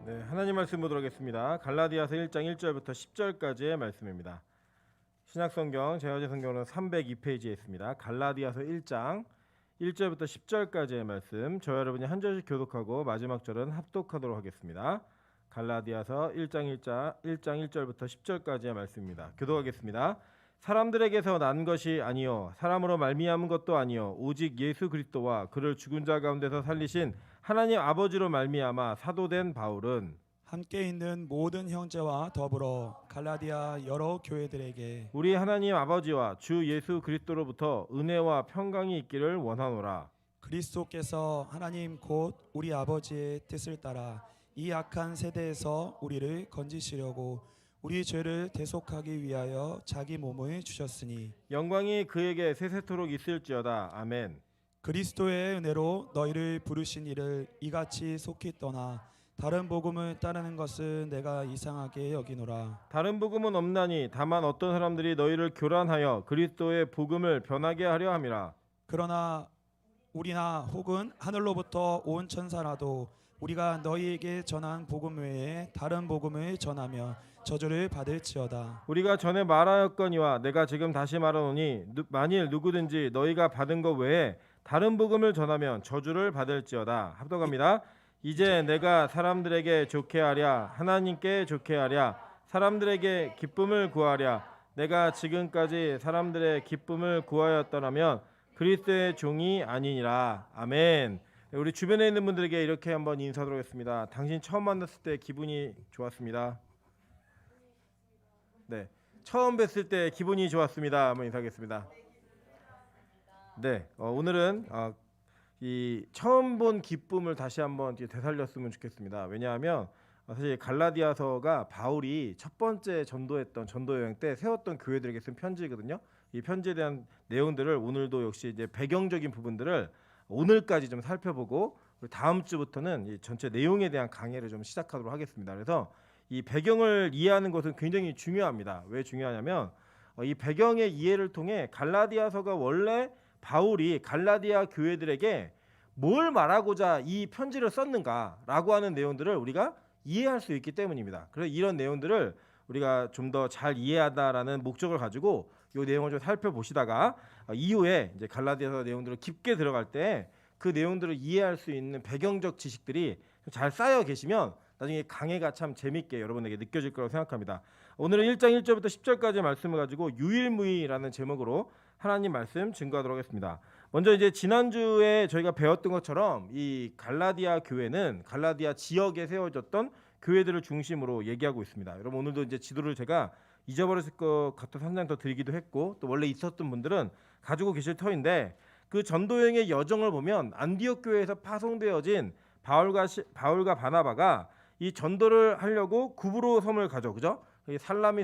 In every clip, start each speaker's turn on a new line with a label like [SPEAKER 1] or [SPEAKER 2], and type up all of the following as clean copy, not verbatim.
[SPEAKER 1] 네, 하나님 말씀 보도록 하겠습니다. 갈라디아서 1장 1절부터 10절까지의 말씀입니다. 신약성경 제어제성경은 302페이지에 있습니다. 갈라디아서 1장 1절부터 10절까지의 말씀, 저 여러분이 한 절씩 교독하고 마지막 절은 합독하도록 하겠습니다. 갈라디아서 1장 1절부터 10절까지의 말씀입니다. 교독하겠습니다. 사람들에게서 난 것이 아니요 사람으로 말미암은 것도 아니요 오직 예수 그리스도와 그를 죽은 자 가운데서 살리신 하나님 아버지로 말미암아 사도된 바울은
[SPEAKER 2] 함께 있는 모든 형제와 더불어 갈라디아 여러 교회들에게
[SPEAKER 1] 우리 하나님 아버지와 주 예수 그리스도로부터 은혜와 평강이 있기를 원하노라.
[SPEAKER 2] 그리스도께서 하나님 곧 우리 아버지의 뜻을 따라 이 악한 세대에서 우리를 건지시려고 우리 죄를 대속하기 위하여 자기 몸을 주셨으니
[SPEAKER 1] 영광이 그에게 세세토록 있을지어다. 아멘.
[SPEAKER 2] 그리스도의 은혜로 너희를 부르신 이를 이같이 속히 떠나 다른 복음을 따르는 것은 내가 이상하게 여기노라.
[SPEAKER 1] 다른 복음은 없나니 다만 어떤 사람들이 너희를 교란하여 그리스도의 복음을 변하게 하려 함이라.
[SPEAKER 2] 그러나 우리나 혹은 하늘로부터 온 천사라도 우리가 너희에게 전한 복음 외에 다른 복음을 전하며 저주를 받을지어다.
[SPEAKER 1] 우리가 전에 말하였거니와 내가 지금 다시 말하노니 만일 누구든지 너희가 받은 것 외에 다른 복음을 전하면 저주를 받을지어다. 합독합니다. 이제 내가 사람들에게 좋게 하랴 하나님께 좋게 하랴 사람들에게 기쁨을 구하랴 내가 지금까지 사람들의 기쁨을 구하였더라면 그리스도의 종이 아니니라. 아멘. 우리 주변에 있는 분들에게 이렇게 한번 인사드리도록 하겠습니다. 당신 처음 만났을 때 기분이 좋았습니다. 네, 처음 뵀을 때 기분이 좋았습니다. 한번 인사하겠습니다. 네, 오늘은 이 처음 본 기쁨을 다시 한번 되살렸으면 좋겠습니다. 왜냐하면 사실 갈라디아서가 바울이 첫 번째 전도했던 전도 여행 때 세웠던 교회들에게 쓴 편지거든요. 이 편지에 대한 내용들을 오늘도 역시 이제 배경적인 부분들을 오늘까지 좀 살펴보고 다음 주부터는 이 전체 내용에 대한 강의를 좀 시작하도록 하겠습니다. 그래서 이 배경을 이해하는 것은 굉장히 중요합니다. 왜 중요하냐면 이 배경의 이해를 통해 갈라디아서가 원래 바울이 갈라디아 교회들에게 뭘 말하고자 이 편지를 썼는가라고 하는 내용들을 우리가 이해할 수 있기 때문입니다. 그래서 이런 내용들을 우리가 좀 더 잘 이해하다라는 목적을 가지고 이 내용을 좀 살펴보시다가 이후에 이제 갈라디아서 내용들을 깊게 들어갈 때 그 내용들을 이해할 수 있는 배경적 지식들이 잘 쌓여 계시면 나중에 강해가 참 재밌게 여러분에게 느껴질 거라고 생각합니다. 오늘은 1장 1절부터 10절까지 말씀을 가지고 유일무이라는 제목으로 하나님 말씀 증거하도록 하겠습니다. 먼저 이제 지난주에 저희가 배웠던 것처럼 이 갈라디아 교회는 갈라디아 지역에 세워졌던 교회들을 중심으로 얘기하고 있습니다. 여러분 오늘도 이제 지도를 제가 잊어버렸을 것 같아서 한 장 더 드리기도 했고 또 원래 있었던 분들은 가지고 계실 터인데 그 전도여행의 여정을 보면 안디옥 교회에서 파송되어진 바울과 바나바가 이 전도를 하려고 구브로 섬을 가죠, 그죠? 살라미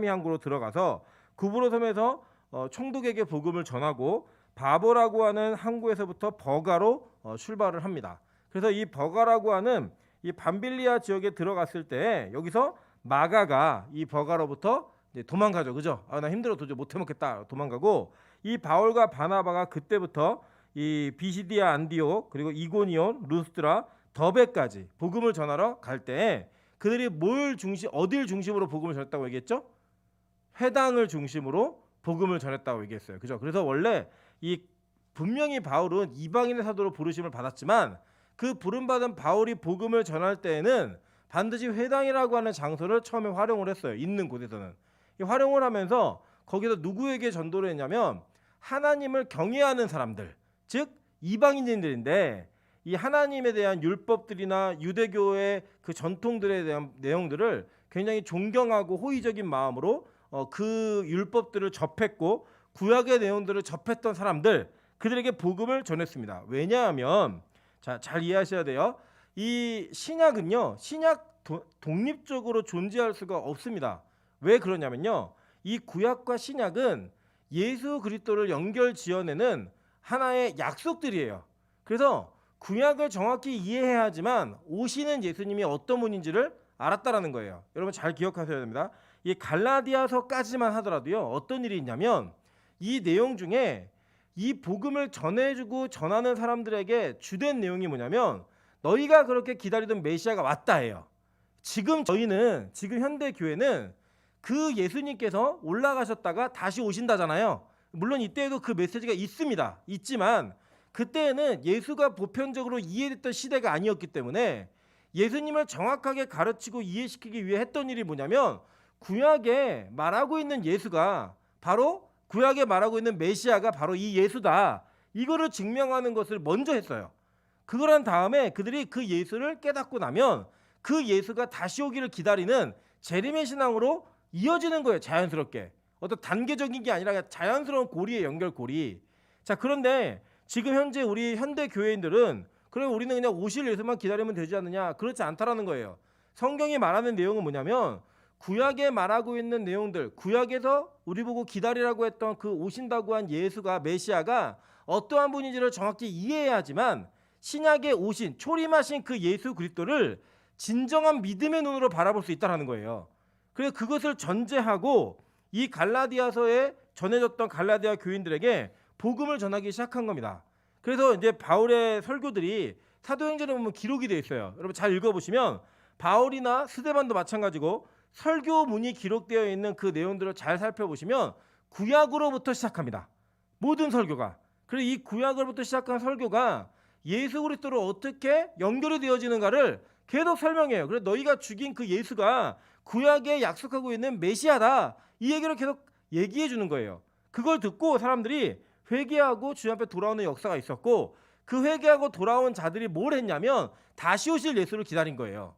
[SPEAKER 1] 항구로 들어가서 구브로 섬에서 총독에게 복음을 전하고 바보라고 하는 항구에서부터 버가로 출발을 합니다. 그래서 이 버가라고 하는 이 밤빌리아 지역에 들어갔을 때 여기서 마가가 이 버가로부터 도망가죠, 그죠? 나 힘들어 도저히 못 해먹겠다 도망가고 이 바울과 바나바가 그때부터 이 비시디아 안디옥 그리고 이고니온 루스드라 더베까지 복음을 전하러 갈 때 그들이 어딜 중심으로 복음을 전했다고 얘기했죠? 회당을 중심으로 복음을 전했다고 얘기했어요. 그죠? 그래서 원래 분명히 바울은 이방인의 사도로 부르심을 받았지만 그 부름받은 바울이 복음을 전할 때에는 반드시 회당이라고 하는 장소를 처음에 활용을 했어요. 있는 곳에서는. 활용을 하면서 거기서 누구에게 전도를 했냐면 하나님을 경외하는 사람들, 즉 이방인들인데 이 하나님에 대한 율법들이나 유대교의 그 전통들에 대한 내용들을 굉장히 존경하고 호의적인 마음으로 그 율법들을 접했고 구약의 내용들을 접했던 사람들, 그들에게 복음을 전했습니다. 왜냐하면 잘 이해하셔야 돼요. 이 신약은요, 독립적으로 존재할 수가 없습니다. 왜 그러냐면요, 이 구약과 신약은 예수 그리스도를 연결 지어내는 하나의 약속들이에요. 그래서 구약을 정확히 이해해야 하지만 오시는 예수님이 어떤 분인지를 알았다라는 거예요. 여러분 잘 기억하셔야 됩니다. 이 갈라디아서까지만 하더라도요, 어떤 일이 있냐면 이 내용 중에 이 복음을 전해주고 전하는 사람들에게 주된 내용이 뭐냐면 너희가 그렇게 기다리던 메시아가 왔다예요. 지금 현대 교회는 그 예수님께서 올라가셨다가 다시 오신다잖아요. 물론 이때에도 그 메시지가 있지만 그때는 예수가 보편적으로 이해됐던 시대가 아니었기 때문에 예수님을 정확하게 가르치고 이해시키기 위해 했던 일이 뭐냐면 구약에 말하고 있는 예수가 바로 구약에 말하고 있는 메시아가 바로 이 예수다. 이거를 증명하는 것을 먼저 했어요. 그걸 한 다음에 그들이 그 예수를 깨닫고 나면 그 예수가 다시 오기를 기다리는 재림의 신앙으로 이어지는 거예요. 자연스럽게. 어떤 단계적인 게 아니라 자연스러운 고리의 연결고리. 자, 그런데 지금 현재 우리 현대 교회인들은 그럼 우리는 그냥 오실 예수만 기다리면 되지 않느냐? 그렇지 않다라는 거예요. 성경이 말하는 내용은 뭐냐면 구약에 말하고 있는 내용들, 구약에서 우리 보고 기다리라고 했던 그 오신다고 한 예수가 메시아가 어떠한 분인지를 정확히 이해해야 하지만 신약에 오신 초림하신 그 예수 그리스도를 진정한 믿음의 눈으로 바라볼 수 있다는 거예요. 그래서 그것을 전제하고 이 갈라디아서에 전해졌던 갈라디아 교인들에게 복음을 전하기 시작한 겁니다. 그래서 이제 바울의 설교들이 사도행전에 보면 기록이 되어 있어요. 여러분 잘 읽어보시면 바울이나 스데반도 마찬가지고 설교문이 기록되어 있는 그 내용들을 잘 살펴보시면 구약으로부터 시작합니다. 모든 설교가. 그래서 이 구약으로부터 시작한 설교가 예수 그리스도로 어떻게 연결이 되어지는가를 계속 설명해요. 그래서 너희가 죽인 그 예수가 구약에 약속하고 있는 메시아다. 이 얘기를 계속 얘기해 주는 거예요. 그걸 듣고 사람들이 회개하고 주님 앞에 돌아오는 역사가 있었고 그 회개하고 돌아온 자들이 뭘 했냐면 다시 오실 예수를 기다린 거예요.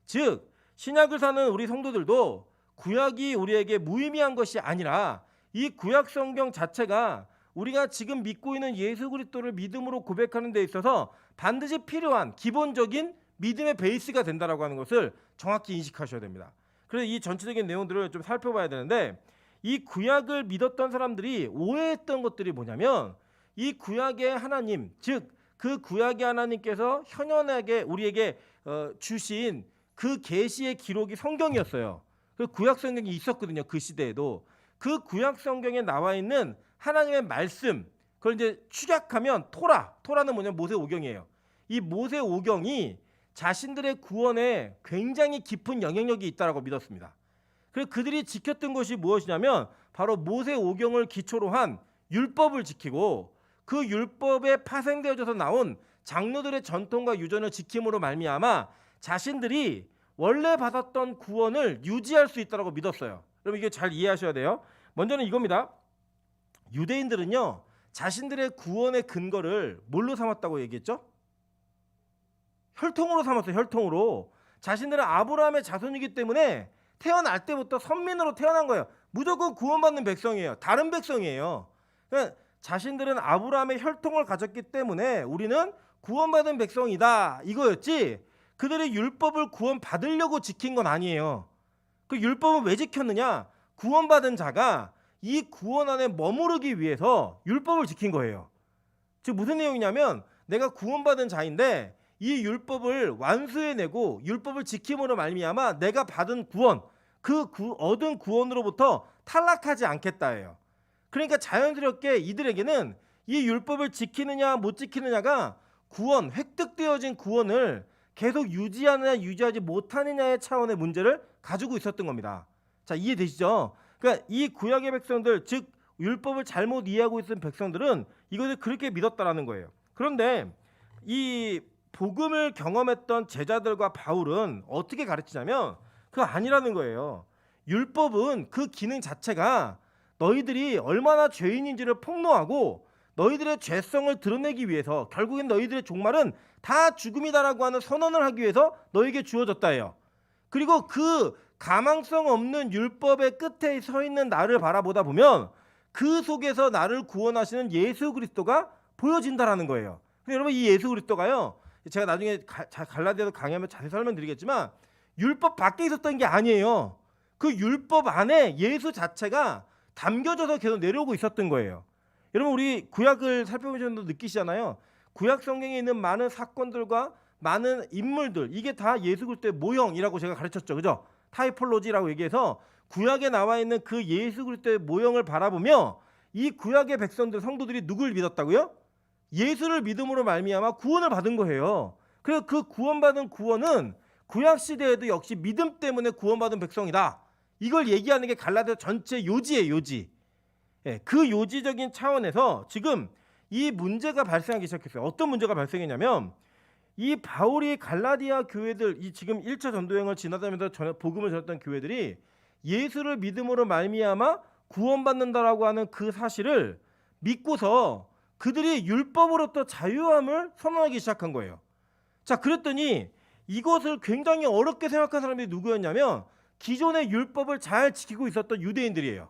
[SPEAKER 1] 즉 신약을 사는 우리 성도들도 구약이 우리에게 무의미한 것이 아니라 이 구약 성경 자체가 우리가 지금 믿고 있는 예수 그리스도를 믿음으로 고백하는 데 있어서 반드시 필요한 기본적인 믿음의 베이스가 된다라고 하는 것을 정확히 인식하셔야 됩니다. 그래서 이 전체적인 내용들을 좀 살펴봐야 되는데 이 구약을 믿었던 사람들이 오해했던 것들이 뭐냐면 이 구약의 하나님, 즉 그 구약의 하나님께서 현현하게 우리에게 주신 그 계시의 기록이 성경이었어요. 그 구약 성경이 있었거든요. 그 시대에도. 그 구약 성경에 나와 있는 하나님의 말씀, 그걸 이제 축약하면 토라는 뭐냐면 모세 오경이에요. 이 모세 오경이 자신들의 구원에 굉장히 깊은 영향력이 있다라고 믿었습니다. 그래서 그들이 지켰던 것이 무엇이냐면 바로 모세 오경을 기초로 한 율법을 지키고 그 율법에 파생되어져서 나온 장로들의 전통과 유전을 지킴으로 말미암아 자신들이 원래 받았던 구원을 유지할 수 있다고 믿었어요. 여러분 이게 잘 이해하셔야 돼요. 먼저는 이겁니다. 유대인들은요 자신들의 구원의 근거를 뭘로 삼았다고 얘기했죠? 혈통으로 삼았어요. 혈통으로. 자신들은 아브라함의 자손이기 때문에 태어날 때부터 선민으로 태어난 거예요. 무조건 구원받는 백성이에요. 다른 백성이에요. 그러니까 자신들은 아브라함의 혈통을 가졌기 때문에 우리는 구원받은 백성이다 이거였지 그들의 율법을 구원받으려고 지킨 건 아니에요. 그 율법은 왜 지켰느냐? 구원받은 자가 이 구원 안에 머무르기 위해서 율법을 지킨 거예요. 즉 무슨 내용이냐면 내가 구원받은 자인데 이 율법을 완수해내고 율법을 지킴으로 말미암아 내가 받은 구원, 얻은 구원으로부터 탈락하지 않겠다예요. 그러니까 자연스럽게 이들에게는 이 율법을 지키느냐 못 지키느냐가 구원, 획득되어진 구원을 계속 유지하느냐 유지하지 못하느냐의 차원의 문제를 가지고 있었던 겁니다. 자, 이해되시죠? 그러니까 이 구약의 백성들, 즉 율법을 잘못 이해하고 있는 백성들은 이것을 그렇게 믿었다라는 거예요. 그런데 이 복음을 경험했던 제자들과 바울은 어떻게 가르치냐면 그거 아니라는 거예요. 율법은 그 기능 자체가 너희들이 얼마나 죄인인지를 폭로하고 너희들의 죄성을 드러내기 위해서 결국엔 너희들의 종말은 다 죽음이다라고 하는 선언을 하기 위해서 너에게 주어졌다예요. 그리고 그 가망성 없는 율법의 끝에 서 있는 나를 바라보다 보면 그 속에서 나를 구원하시는 예수 그리스도가 보여진다라는 거예요. 근데 여러분 이 예수 그리스도가요. 제가 나중에 갈라디아서 강의하면 자세히 설명드리겠지만 율법 밖에 있었던 게 아니에요. 그 율법 안에 예수 자체가 담겨져서 계속 내려오고 있었던 거예요. 여러분 우리 구약을 살펴보시면 느끼시잖아요. 구약 성경에 있는 많은 사건들과 많은 인물들 이게 다 예수 그리스도의 모형이라고 제가 가르쳤죠. 그죠? 타이폴로지라고 얘기해서 구약에 나와 있는 그 예수 그리스도의 모형을 바라보며 이 구약의 백성들 성도들이 누굴 믿었다고요? 예수를 믿음으로 말미암아 구원을 받은 거예요. 그래서 그 구원받은 구원은 구약 시대에도 역시 믿음 때문에 구원받은 백성이다. 이걸 얘기하는 게 갈라디아 전체 요지예요, 요지. 예, 그 요지적인 차원에서 지금 이 문제가 발생하기 시작했어요. 어떤 문제가 발생했냐면 이 바울이 갈라디아 교회들, 이 지금 1차 전도여행을 지나다니면서 복음을 전했던 교회들이 예수를 믿음으로 말미암아 구원받는다라고 하는 그 사실을 믿고서 그들이 율법으로부터 자유함을 선언하기 시작한 거예요. 자, 그랬더니 이것을 굉장히 어렵게 생각한 사람들이 누구였냐면 기존의 율법을 잘 지키고 있었던 유대인들이에요.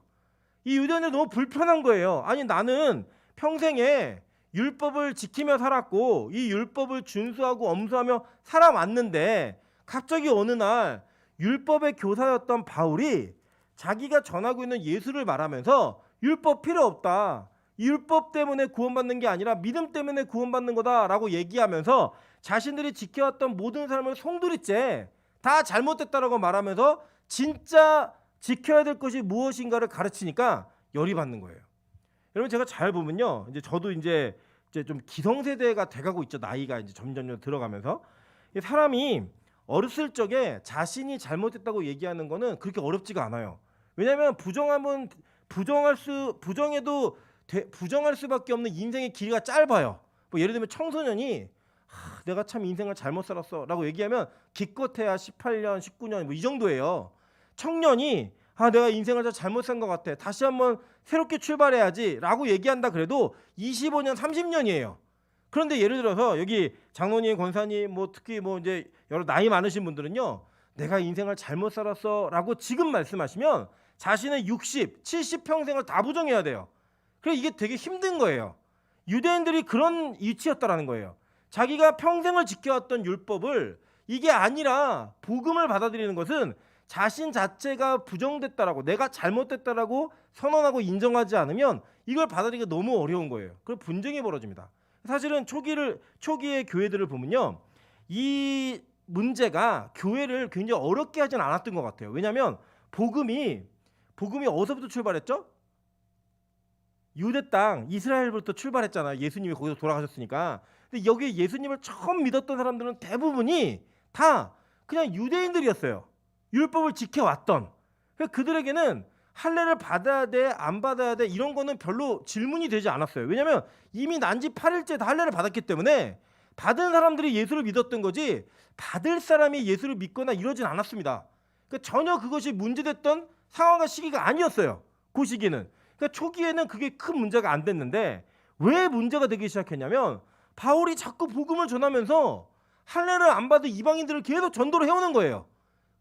[SPEAKER 1] 이 유대인들이 너무 불편한 거예요. 아니, 나는 평생에 율법을 지키며 살았고 이 율법을 준수하고 엄수하며 살아왔는데 갑자기 어느 날 율법의 교사였던 바울이 자기가 전하고 있는 예수를 말하면서 율법 필요 없다. 율법 때문에 구원받는 게 아니라 믿음 때문에 구원받는 거다라고 얘기하면서 자신들이 지켜왔던 모든 삶을 송두리째 다 잘못됐다라고 말하면서 진짜 지켜야 될 것이 무엇인가를 가르치니까 열이 받는 거예요. 여러분, 제가 잘 보면요, 이제 저도 이제 좀 기성세대가 돼가고 있죠. 나이가 이제 점점 들어가면서 사람이 어렸을 적에 자신이 잘못했다고 얘기하는 거는 그렇게 어렵지가 않아요. 왜냐하면 부정할 수밖에 없는 인생의 길이가 짧아요. 뭐 예를 들면 청소년이 내가 참 인생을 잘못 살았어라고 얘기하면 기껏해야 18년, 19년 뭐 이 정도예요. 청년이 내가 인생을 잘못 산 것 같아. 다시 한번 새롭게 출발해야지라고 얘기한다 그래도 25년, 30년이에요. 그런데 예를 들어서 여기 장로님, 권사님, 뭐 특히 뭐 이제 여러 나이 많으신 분들은요, 내가 인생을 잘못 살았어라고 지금 말씀하시면 자신의 60, 70 평생을 다 부정해야 돼요. 그래서 이게 되게 힘든 거예요. 유대인들이 그런 위치였다라는 거예요. 자기가 평생을 지켜왔던 율법을 이게 아니라 복음을 받아들이는 것은 자신 자체가 부정됐다라고, 내가 잘못됐다라고 선언하고 인정하지 않으면 이걸 받아들이기가 너무 어려운 거예요. 그래서 분쟁이 벌어집니다. 사실은 초기의 교회들을 보면요, 이 문제가 교회를 굉장히 어렵게 하진 않았던 것 같아요. 왜냐하면 복음이 어디서부터 출발했죠? 유대 땅 이스라엘부터 출발했잖아요. 예수님이 거기서 돌아가셨으니까. 근데 여기 예수님을 처음 믿었던 사람들은 대부분이 다 그냥 유대인들이었어요. 율법을 지켜왔던. 그들에게는 할례를 받아야 돼, 안 받아야 돼, 이런 거는 별로 질문이 되지 않았어요. 왜냐하면 이미 난 지 8일째 다 할례를 받았기 때문에 받은 사람들이 예수를 믿었던 거지 받을 사람이 예수를 믿거나 이러진 않았습니다. 그러니까 전혀 그것이 문제됐던 상황과 시기가 아니었어요. 그 시기는. 그러니까 초기에는 그게 큰 문제가 안 됐는데 왜 문제가 되기 시작했냐면 바울이 자꾸 복음을 전하면서 할례를 안 받은 이방인들을 계속 전도를 해오는 거예요.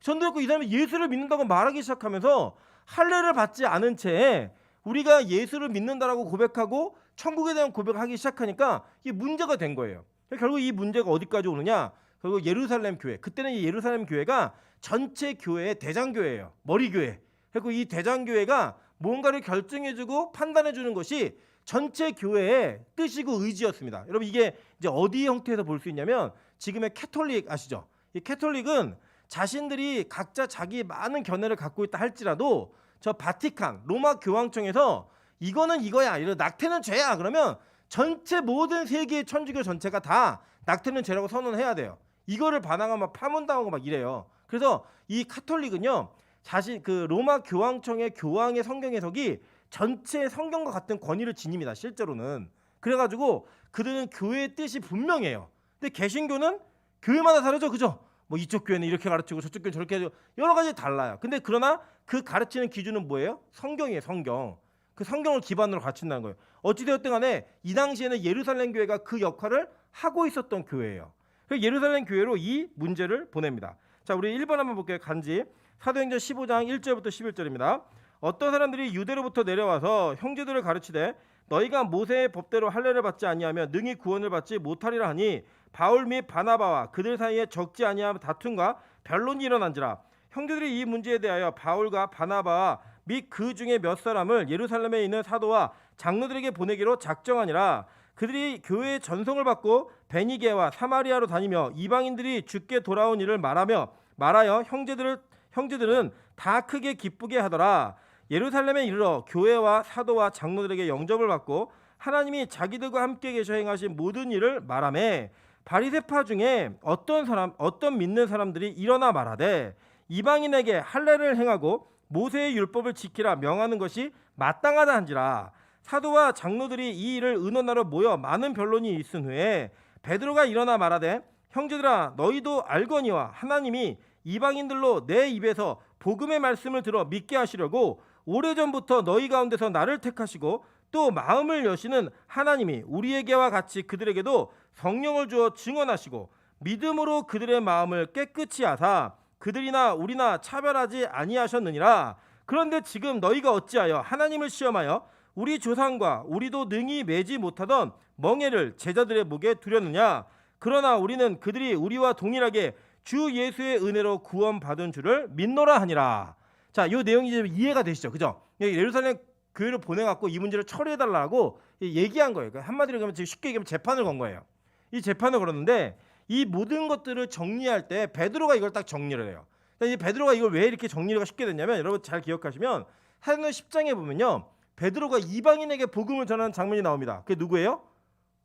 [SPEAKER 1] 전도했고 이 사람이 예수를 믿는다고 말하기 시작하면서 할례를 받지 않은 채 우리가 예수를 믿는다라고 고백하고 천국에 대한 고백을 하기 시작하니까 이게 문제가 된 거예요. 결국 이 문제가 어디까지 오느냐? 결국 예루살렘 교회. 그때는 이 예루살렘 교회가 전체 교회의 대장교회예요. 머리교회. 그리고 이 대장교회가 뭔가를 결정해주고 판단해주는 것이 전체 교회의 뜻이고 의지였습니다. 여러분, 이게 이제 어디 형태에서 볼 수 있냐면 지금의 캐톨릭 아시죠? 이 캐톨릭은 자신들이 각자 자기 많은 견해를 갖고 있다 할지라도 저 바티칸 로마 교황청에서 이거는 이거야, 이런 낙태는 죄야 그러면 전체 모든 세계의 천주교 전체가 다 낙태는 죄라고 선언해야 돼요. 이거를 반항하면 막 파문당하고 막 이래요. 그래서 이 카톨릭은요, 자신 그 로마 교황청의 교황의 성경 해석이 전체 성경과 같은 권위를 지닙니다. 실제로는. 그래가지고 그들은 교회의 뜻이 분명해요. 근데 개신교는 교회마다 다르죠, 그죠? 뭐 이쪽 교회는 이렇게 가르치고 저쪽 교회는 저렇게 해서 여러 가지 달라요. 근데 그러나 그 가르치는 기준은 뭐예요? 성경이에요, 성경. 그 성경을 기반으로 가르친다는 거예요. 어찌되었든 간에 이 당시에는 예루살렘 교회가 그 역할을 하고 있었던 교회예요. 그래서 예루살렘 교회로 이 문제를 보냅니다. 자, 우리 1번 한번 볼게요. 간지. 사도행전 15장 1절부터 11절입니다. 어떤 사람들이 유대로부터 내려와서 형제들을 가르치되 너희가 모세의 법대로 할례를 받지 아니하면 능히 구원을 받지 못하리라 하니 바울 및 바나바와 그들 사이에 적지 아니한 다툼과 변론이 일어난지라. 형제들이 이 문제에 대하여 바울과 바나바와 및 그 중에 몇 사람을 예루살렘에 있는 사도와 장로들에게 보내기로 작정하니라. 그들이 교회의 전송을 받고 베니게와 사마리아로 다니며 이방인들이 주께 돌아온 일을 말하여 형제들은 다 크게 기쁘게 하더라. 예루살렘에 이르러 교회와 사도와 장로들에게 영접을 받고 하나님이 자기들과 함께 계셔 행하신 모든 일을 말하매 바리새파 중에 어떤 믿는 사람들이 일어나 말하되 이방인에게 할례를 행하고 모세의 율법을 지키라 명하는 것이 마땅하다 한지라. 사도와 장로들이 이 일을 의논하러 모여 많은 변론이 있은 후에 베드로가 일어나 말하되 형제들아 너희도 알거니와 하나님이 이방인들로 내 입에서 복음의 말씀을 들어 믿게 하시려고 오래전부터 너희 가운데서 나를 택하시고 또 마음을 여시는 하나님이 우리에게와 같이 그들에게도 성령을 주어 증언하시고 믿음으로 그들의 마음을 깨끗이 하사 그들이나 우리나 차별하지 아니하셨느니라. 그런데 지금 너희가 어찌하여 하나님을 시험하여 우리 조상과 우리도 능히 매지 못하던 멍에를 제자들의 목에 두렸느냐. 그러나 우리는 그들이 우리와 동일하게 주 예수의 은혜로 구원받은 줄을 믿노라 하니라. 자, 이 내용이 이제 이해가 되시죠? 그죠? 예루살렘 교회를 보내갖고 이 문제를 처리해달라고 얘기한 거예요. 그러니까 한마디로 얘기하면 쉽게 얘기하면 재판을 건 거예요. 이 재판을 걸었는데 이 모든 것들을 정리할 때 베드로가 이걸 딱 정리를 해요. 이 베드로가 이걸 왜 이렇게 정리가 쉽게 됐냐면 여러분 잘 기억하시면 사도행전 10장에 보면요. 베드로가 이방인에게 복음을 전하는 장면이 나옵니다. 그게 누구예요?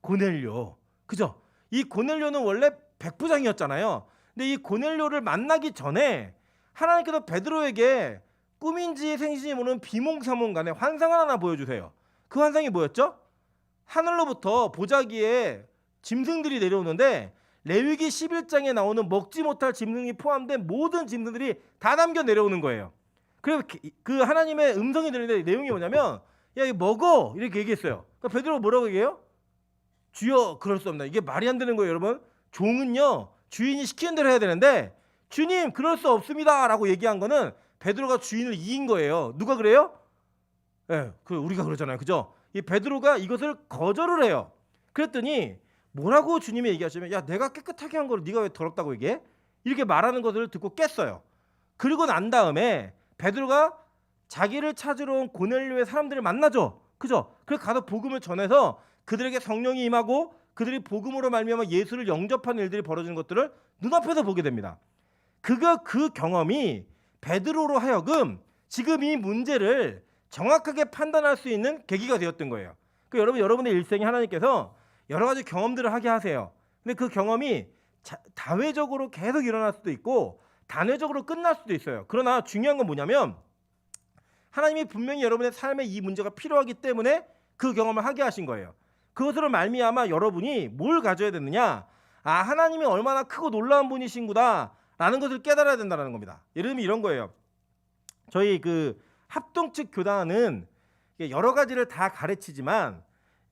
[SPEAKER 1] 고넬료. 그죠? 이 고넬료는 원래 백부장이었잖아요. 근데 이 고넬료를 만나기 전에 하나님께서 베드로에게 꿈인지 생신이 모르는 비몽사몽간에 환상을 하나 보여주세요. 그 환상이 뭐였죠? 하늘로부터 보자기에 짐승들이 내려오는데 레위기 11장에 나오는 먹지 못할 짐승이 포함된 모든 짐승들이 다 담겨 내려오는 거예요. 그래서 그 하나님의 음성이 들리는데 내용이 뭐냐면 야 이거 먹어 이렇게 얘기했어요. 그러니까 베드로가 뭐라고 얘기해요? 주여 그럴 수 없나. 이게 말이 안 되는 거예요 여러분. 종은요 주인이 시키는 대로 해야 되는데 주님 그럴 수 없습니다 라고 얘기한 거는 베드로가 주인을 이긴 거예요. 누가 그래요? 그 우리가 그러잖아요. 그죠? 이 베드로가 이것을 거절을 해요. 그랬더니 뭐라고 주님이 얘기하시면 야 내가 깨끗하게 한 거를 네가 왜 더럽다고 얘기해? 이렇게 말하는 것을 듣고 깼어요. 그리고 난 다음에 베드로가 자기를 찾으러 온 고넬료의 사람들을 만나죠. 그죠? 그래서 가서 복음을 전해서 그들에게 성령이 임하고 그들이 복음으로 말미암아 예수를 영접하는 일들이 벌어지는 것들을 눈앞에서 보게 됩니다. 그 경험이 베드로로 하여금 지금 이 문제를 정확하게 판단할 수 있는 계기가 되었던 거예요. 여러분의 일생에 하나님께서 여러 가지 경험들을 하게 하세요. 근데 그 경험이 다회적으로 계속 일어날 수도 있고 단회적으로 끝날 수도 있어요. 그러나 중요한 건 뭐냐면 하나님이 분명히 여러분의 삶에 이 문제가 필요하기 때문에 그 경험을 하게 하신 거예요. 그것으로 말미암아 여러분이 뭘 가져야 되느냐? 하나님이 얼마나 크고 놀라운 분이신구나 라는 것을 깨달아야 된다는 겁니다. 예를 들면 이런 거예요. 저희 그 합동측 교단은 여러 가지를 다 가르치지만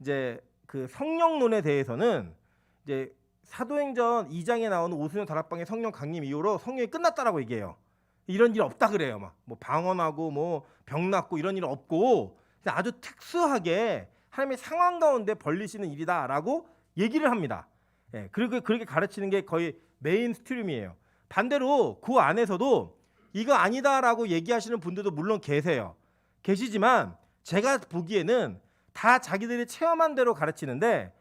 [SPEAKER 1] 이제 그 성령론에 대해서는 이제 사도행전 2장에 나오는 오순절 다락방의 성령 강림 이후로 성령이 끝났다라고 얘기해요. 이런 일 없다 그래요. 뭐 방언하고 뭐 병 낫고 이런 일 없고 아주 특수하게 하나님의 상황 가운데 벌리시는 일이다라고 얘기를 합니다. 그리고 그렇게 가르치는 게 거의 메인 스트림이에요. 반대로 그 안에서도 이거 아니다라고 얘기하시는 분들도 물론 계시지만 제가 보기에는 다 자기들이 체험한 대로 가르치는데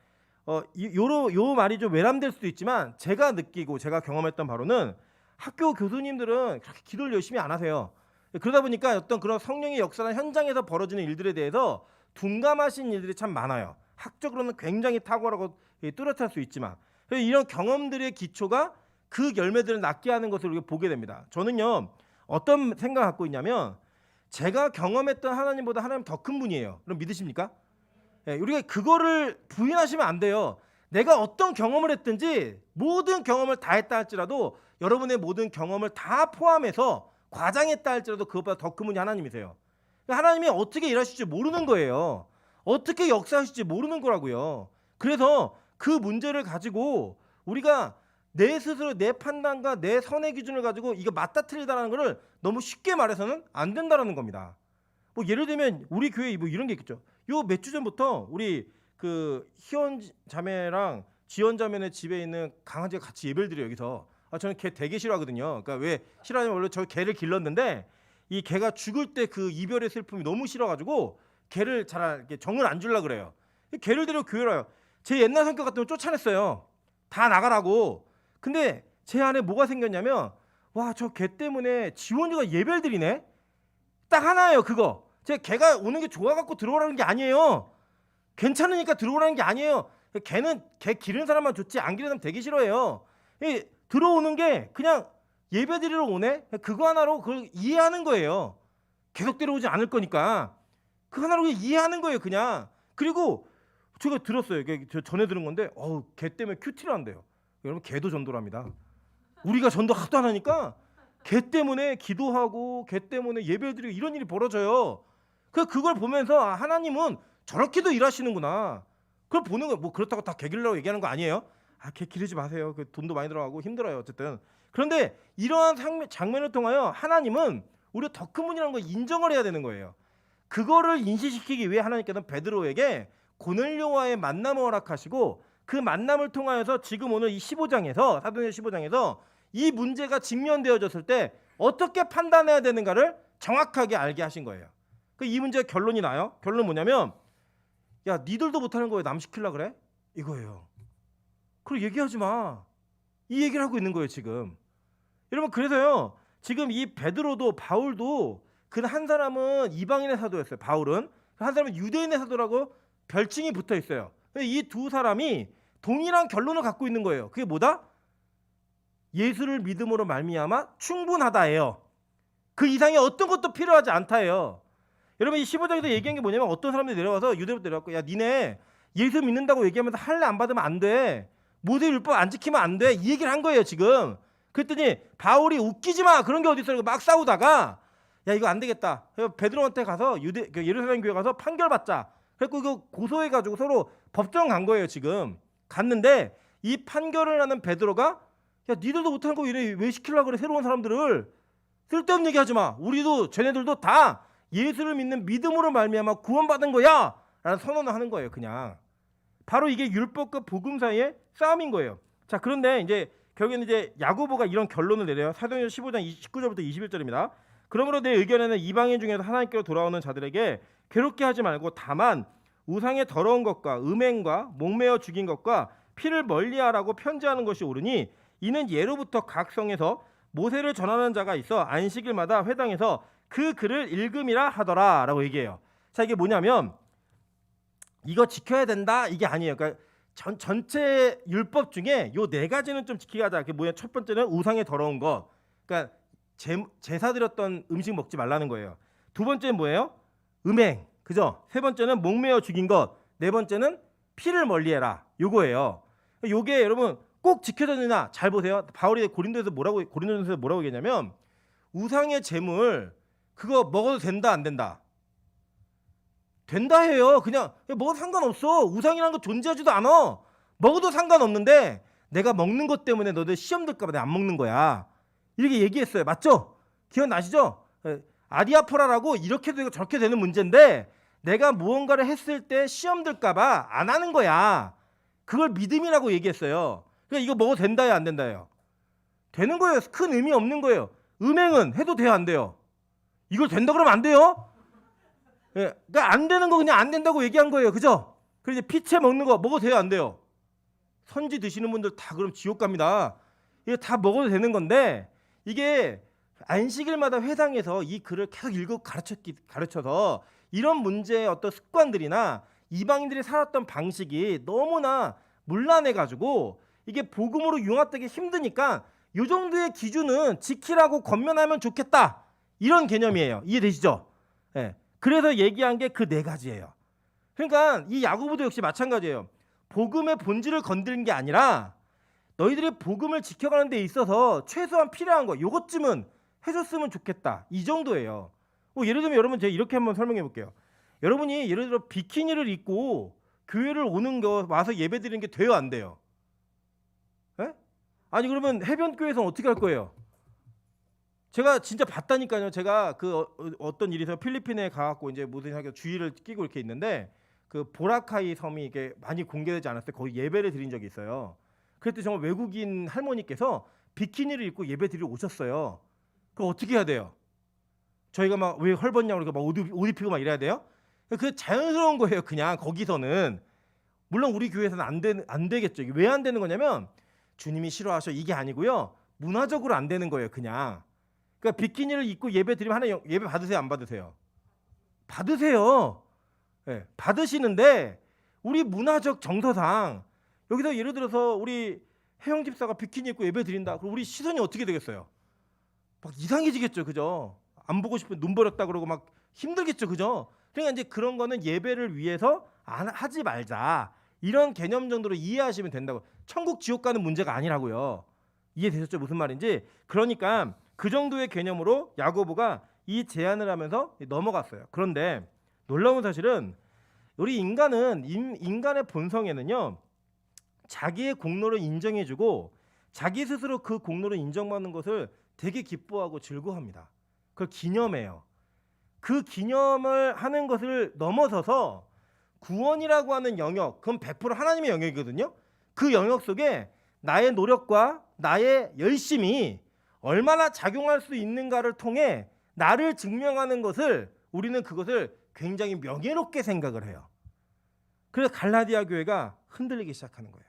[SPEAKER 1] 요 말이 좀 외람될 수도 있지만 제가 느끼고 제가 경험했던 바로는 학교 교수님들은 그렇게 기도를 열심히 안 하세요. 그러다 보니까 어떤 그런 성령의 역사나 현장에서 벌어지는 일들에 대해서 둔감하신 일들이 참 많아요. 학적으로는 굉장히 탁월하고 뚜렷할 수 있지만 이런 경험들의 기초가 그 열매들을 낳게 하는 것을 우리가 보게 됩니다. 저는요 어떤 생각을 갖고 있냐면 제가 경험했던 하나님보다 하나님 더 큰 분이에요. 그럼 믿으십니까? 우리가 그거를 부인하시면 안 돼요. 내가 어떤 경험을 했든지 모든 경험을 다 했다 할지라도 여러분의 모든 경험을 다 포함해서 과장했다 할지라도 그것보다 더 큰 분이 하나님이세요. 하나님이 어떻게 일하실지 모르는 거예요. 어떻게 역사하실지 모르는 거라고요. 그래서 그 문제를 가지고 우리가 내 스스로 내 판단과 내 선의 기준을 가지고 이거 맞다 틀리다라는 거를 너무 쉽게 말해서는 안 된다라는 겁니다. 뭐 예를 들면 우리 교회 뭐 이런 게 있겠죠. 요 몇 주 전부터 우리 그 희원 자매랑 지원 자매네 집에 있는 강아지가 같이 예배를 드려요. 여기서 저는 개 되게 싫어하거든요. 그러니까 왜 싫어하냐면 원래 저 개를 길렀는데 이 개가 죽을 때 그 이별의 슬픔이 너무 싫어가지고 개를 잘 이렇게 정을 안 주려 그래요. 개를 데리고 교회를 와요. 제 옛날 성격 같으면 쫓아냈어요. 다 나가라고. 근데 제 안에 뭐가 생겼냐면 와, 저 개 때문에 지원주가 예배를 드리네. 딱 하나예요. 그거. 제가 개가 오는 게 좋아갖고 들어오라는 게 아니에요. 괜찮으니까 들어오라는 게 아니에요. 걔는 걔 기른 사람만 좋지 안 기른 사람 되게 싫어해요. 들어오는 게 그냥 예배 드리러 오네. 그거 하나로 그걸 이해하는 거예요. 계속 데려오지 않을 거니까 그 하나로 그냥 이해하는 거예요. 그냥. 그리고 제가 들었어요. 저 전에 들은 건데, 걔 때문에 큐티를 한대요. 여러분, 걔도 전도랍니다. 우리가 전도 하도 안 하니까 걔 때문에 기도하고 걔 때문에 예배드리고 이런 일이 벌어져요. 그걸 보면서 하나님은 저렇게도 일하시는구나. 그걸 보는 거. 뭐 그렇다고 다 걔 기르려고 얘기하는 거 아니에요. 걔 기르지 마세요. 그 돈도 많이 들어가고 힘들어요. 어쨌든. 그런데 이러한 장면을 통하여 하나님은 우리가 더 큰 분이라는 걸 인정을 해야 되는 거예요. 그거를 인식시키기 위해 하나님께서는 베드로에게 고넬료와의 만남을 허락하시고 그 만남을 통하여서 지금 오늘 이 15장에서 사도행전 15장에서 이 문제가 직면되어졌을 때 어떻게 판단해야 되는가를 정확하게 알게 하신 거예요. 이 문제의 결론이 나요. 결론은 뭐냐면, 야, 니들도 못하는 거에 남 시키려고 그래? 이거예요. 그걸 얘기하지 마. 이 얘기를 하고 있는 거예요 지금. 여러분, 그래서요 지금 이 베드로도 바울도 그 한 사람은 이방인의 사도였어요. 바울은. 한 사람은 유대인의 사도라고 별칭이 붙어 있어요. 이 두 사람이 동일한 결론을 갖고 있는 거예요. 그게 뭐다? 예수를 믿음으로 말미암아 충분하다예요. 그 이상의 어떤 것도 필요하지 않다예요. 여러분, 이 15장에서 얘기한 게 뭐냐면, 어떤 사람들이 내려와서 유대부터 내려왔고, 야, 니네 예수 믿는다고 얘기하면서 할례 안 받으면 안 돼. 모세 율법 안 지키면 안 돼. 이 얘기를 한 거예요 지금. 그랬더니 바울이 웃기지 마. 그런 게 어디 있어요. 막 싸우다가, 야, 이거 안 되겠다. 베드로한테 가서 예루살렘 교회 가서 판결 받자. 그래서 이거 고소해가지고 서로 법정 간 거예요 지금. 갔는데 이 판결을 하는 베드로가, 야, 니들도 못하는 거 이래 왜 시키려고 그래. 새로운 사람들을. 쓸데없는 얘기하지 마. 우리도 쟤네들도 다 예수를 믿는 믿음으로 말미암아 구원받은 거야 라는 선언을 하는 거예요. 그냥 바로 이게 율법과 복음 사이의 싸움인 거예요. 자, 그런데 이제 결국에는 이제 야고보가 이런 결론을 내려요. 사도행전 15장 19절부터 21절입니다. 그러므로 내 의견에는 이방인 중에서 하나님께로 돌아오는 자들에게 괴롭게 하지 말고 다만 우상의 더러운 것과 음행과 목매어 죽인 것과 피를 멀리하라고 편지하는 것이 옳으니, 이는 예로부터 각 성에서 모세를 전하는 자가 있어 안식일마다 회당에서 그 글을 읽음이라 하더라 라고 얘기해요. 자, 이게 뭐냐면 이거 지켜야 된다 이게 아니에요. 그러니까 전체 율법 중에 요 네 가지는 좀 지키게 하자. 그게 뭐야? 첫 번째는 우상의 더러운 것. 그러니까 제사 드렸던 음식 먹지 말라는 거예요. 두 번째는 뭐예요? 음행. 그죠? 세 번째는 목매어 죽인 것. 네 번째는 피를 멀리해라. 요거예요. 요게 여러분 꼭 지켜졌느냐? 잘 보세요. 바울이 고린도전서에서 뭐라고 얘기했냐면, 우상의 제물 그거 먹어도 된다 안 된다? 된다 해요. 그냥 먹어도 상관없어. 우상이라는 거 존재하지도 않아. 먹어도 상관없는데 내가 먹는 것 때문에 너들 시험 들까 봐 내가 안 먹는 거야. 이렇게 얘기했어요. 맞죠? 기억나시죠? 아디아포라라고 이렇게 되고 저렇게 되는 문제인데 내가 무언가를 했을 때 시험 들까 봐 안 하는 거야. 그걸 믿음이라고 얘기했어요. 그러니까 이거 먹어도 된다요 안 된다요? 되는 거예요. 큰 의미 없는 거예요. 음행은 해도 돼요 안 돼요? 이걸 된다 그러면 안 돼요? 예, 그러니까 안 되는 거 그냥 안 된다고 얘기한 거예요. 그죠? 그리고 이제 피채 먹는 거 먹어도 돼요 안 돼요? 선지 드시는 분들 다 그럼 지옥 갑니다. 이거 다 먹어도 되는 건데, 이게 안식일마다 회당에서 이 글을 계속 읽고 가르쳐서 이런 문제의 어떤 습관들이나 이방인들이 살았던 방식이 너무나 문란해가지고 이게 복음으로 융합되기 힘드니까 이 정도의 기준은 지키라고 권면하면 좋겠다. 이런 개념이에요. 이해되시죠? 예. 그래서 얘기한 게 그 네 가지예요. 그러니까 이 야고보도 역시 마찬가지예요. 복음의 본질을 건드린 게 아니라 너희들이 복음을 지켜가는 데 있어서 최소한 필요한 거 요것쯤은 해줬으면 좋겠다. 이 정도예요. 예를 들면 여러분 제가 이렇게 한번 설명해 볼게요. 여러분이 예를 들어 비키니를 입고 교회를 오는 거 와서 예배 드리는 게 돼요 안 돼요? 에? 아니 그러면 해변교회에서는 어떻게 할 거예요? 제가 진짜 봤다니까요. 제가 그 어떤 일에서 필리핀에 가갖고 이제 무슨 하게 주의를 끼고 이렇게 있는데 그 보라카이 섬이 이게 많이 공개되지 않았을 때 거기 예배를 드린 적이 있어요. 그랬더니 정말 외국인 할머니께서 비키니를 입고 예배 드리러 오셨어요. 그럼 어떻게 해야 돼요? 저희가 막 왜 헐벗냐고 그러니까 막 옷 입히고 막 이래야 돼요? 그 자연스러운 거예요. 그냥 거기서는. 물론 우리 교회에서는 안 되겠죠. 왜 안 되는 거냐면 주님이 싫어하셔 이게 아니고요. 문화적으로 안 되는 거예요. 그냥. 그러니까 비키니를 입고 예배 드리면 하나님 예배 받으세요 안 받으세요? 받으세요. 네, 받으시는데 우리 문화적 정서상 여기서 예를 들어서 우리 혜영 집사가 비키니 입고 예배 드린다. 그럼 우리 시선이 어떻게 되겠어요? 막 이상해지겠죠, 그죠? 안 보고 싶으면 눈 버렸다 그러고 막 힘들겠죠, 그죠? 그러니까 이제 그런 거는 예배를 위해서 안 하지 말자, 이런 개념 정도로 이해하시면 된다고. 천국 지옥 가는 문제가 아니라고요. 이해되셨죠? 무슨 말인지. 그러니까 그 정도의 개념으로 야고보가 이 제안을 하면서 넘어갔어요. 그런데 놀라운 사실은 우리 인간의 본성에는요, 자기의 공로를 인정해주고 자기 스스로 그 공로를 인정받는 것을 되게 기뻐하고 즐거워합니다. 그걸 기념해요. 그 기념을 하는 것을 넘어서서 구원이라고 하는 영역, 그건 100% 하나님의 영역이거든요. 그 영역 속에 나의 노력과 나의 열심이 얼마나 작용할 수 있는가를 통해 나를 증명하는 것을, 우리는 그것을 굉장히 명예롭게 생각을 해요. 그래서 갈라디아 교회가 흔들리기 시작하는 거예요.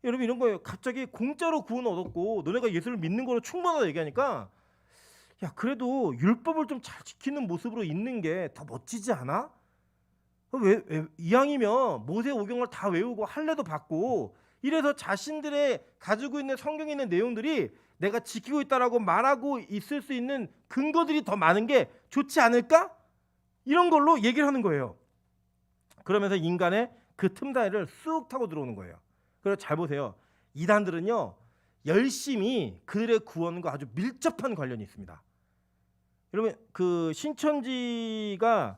[SPEAKER 1] 여러분, 이런 거예요. 갑자기 공짜로 구원 얻었고 너네가 예수를 믿는 거로 충분하다 얘기하니까, 야, 그래도 율법을 좀 잘 지키는 모습으로 있는 게 더 멋지지 않아? 왜 이왕이면 모세 오경을 다 외우고 할례도 받고 이래서 자신들의 가지고 있는 성경에 있는 내용들이 내가 지키고 있다라고 말하고 있을 수 있는 근거들이 더 많은 게 좋지 않을까? 이런 걸로 얘기를 하는 거예요. 그러면서 인간의 그 틈 사이를 쑥 타고 들어오는 거예요. 그래서 잘 보세요. 이단들은요, 열심히 그들의 구원과 아주 밀접한 관련이 있습니다. 여러분, 그 신천지가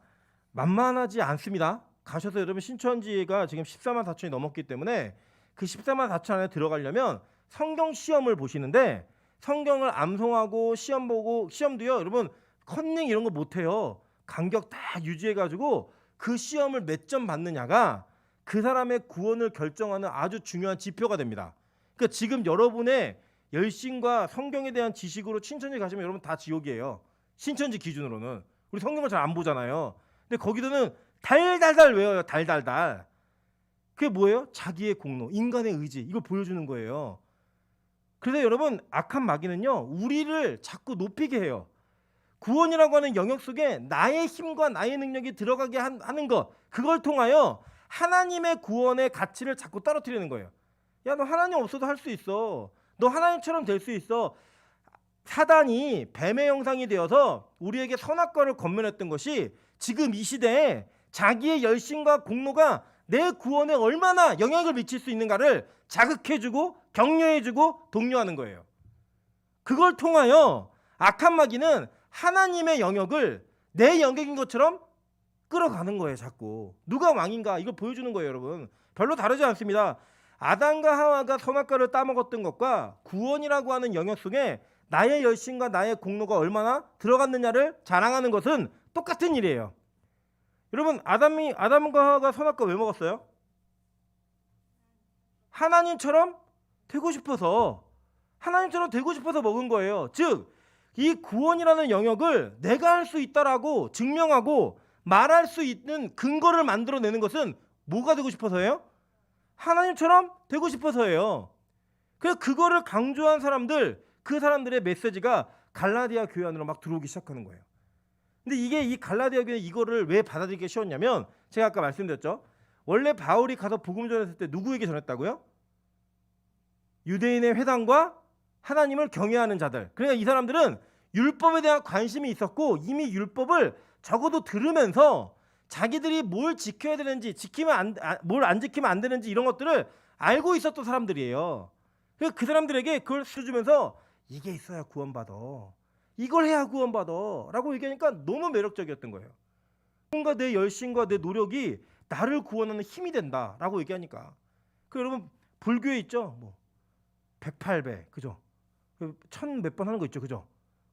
[SPEAKER 1] 만만하지 않습니다. 가셔서 여러분, 신천지가 지금 14만 4천이 넘었기 때문에 그 14만 4천 안에 들어가려면 성경 시험을 보시는데, 성경을 암송하고 시험 보고, 시험도요 여러분 컨닝 이런 거 못해요. 간격 다 유지해가지고 그 시험을 몇 점 받느냐가 그 사람의 구원을 결정하는 아주 중요한 지표가 됩니다. 그러니까 지금 여러분의 열심과 성경에 대한 지식으로 신천지 가시면 여러분 다 지옥이에요. 신천지 기준으로는. 우리 성경을 잘 안 보잖아요. 근데 거기서는 달달달 외워요. 달달달. 그게 뭐예요? 자기의 공로, 인간의 의지, 이걸 보여주는 거예요. 그래서 여러분, 악한 마귀는요, 우리를 자꾸 높이게 해요. 구원이라고 하는 영역 속에 나의 힘과 나의 능력이 들어가게 하는 것, 그걸 통하여 하나님의 구원의 가치를 자꾸 떨어뜨리는 거예요. 야, 너 하나님 없어도 할 수 있어. 너 하나님처럼 될 수 있어. 사단이 뱀의 형상이 되어서 우리에게 선악과를 권면했던 것이 지금 이 시대에 자기의 열심과 공로가 내 구원에 얼마나 영향을 미칠 수 있는가를 자극해주고 격려해주고 독려하는 거예요. 그걸 통하여 악한 마귀는 하나님의 영역을 내 영역인 것처럼 끌어가는 거예요. 자꾸 누가 왕인가 이걸 보여주는 거예요. 여러분, 별로 다르지 않습니다. 아담과 하와가 선악과를 따먹었던 것과 구원이라고 하는 영역 속에 나의 열심과 나의 공로가 얼마나 들어갔느냐를 자랑하는 것은 똑같은 일이에요. 여러분, 아담과 하와가 선악과 왜 먹었어요? 하나님처럼 되고 싶어서 먹은 거예요. 즉, 이 구원이라는 영역을 내가 할 수 있다라고 증명하고 말할 수 있는 근거를 만들어내는 것은 뭐가 되고 싶어서예요? 하나님처럼 되고 싶어서예요. 그래서 그거를 강조한 사람들, 그 사람들의 메시지가 갈라디아 교회 안으로 막 들어오기 시작하는 거예요. 근데 이게 이 갈라디아 교회 이거를 왜 받아들이기 쉬웠냐면, 제가 아까 말씀드렸죠. 원래 바울이 가서 복음 전했을 때 누구에게 전했다고요? 유대인의 회당과 하나님을 경외하는 자들. 그러니까 이 사람들은 율법에 대한 관심이 있었고 이미 율법을 적어도 들으면서 자기들이 뭘 지켜야 되는지, 뭘 안 지키면 안 되는지 이런 것들을 알고 있었던 사람들이에요. 그래서 그 사람들에게 그걸 주면서 이게 있어야 구원받아, 이걸 해야 구원받아 라고 얘기하니까 너무 매력적이었던 거예요. 뭔가 내 열심과 내 노력이 나를 구원하는 힘이 된다 라고 얘기하니까. 그 여러분, 불교에 있죠, 뭐 108배, 그죠? 1000 몇 번 하는 거 있죠, 그죠?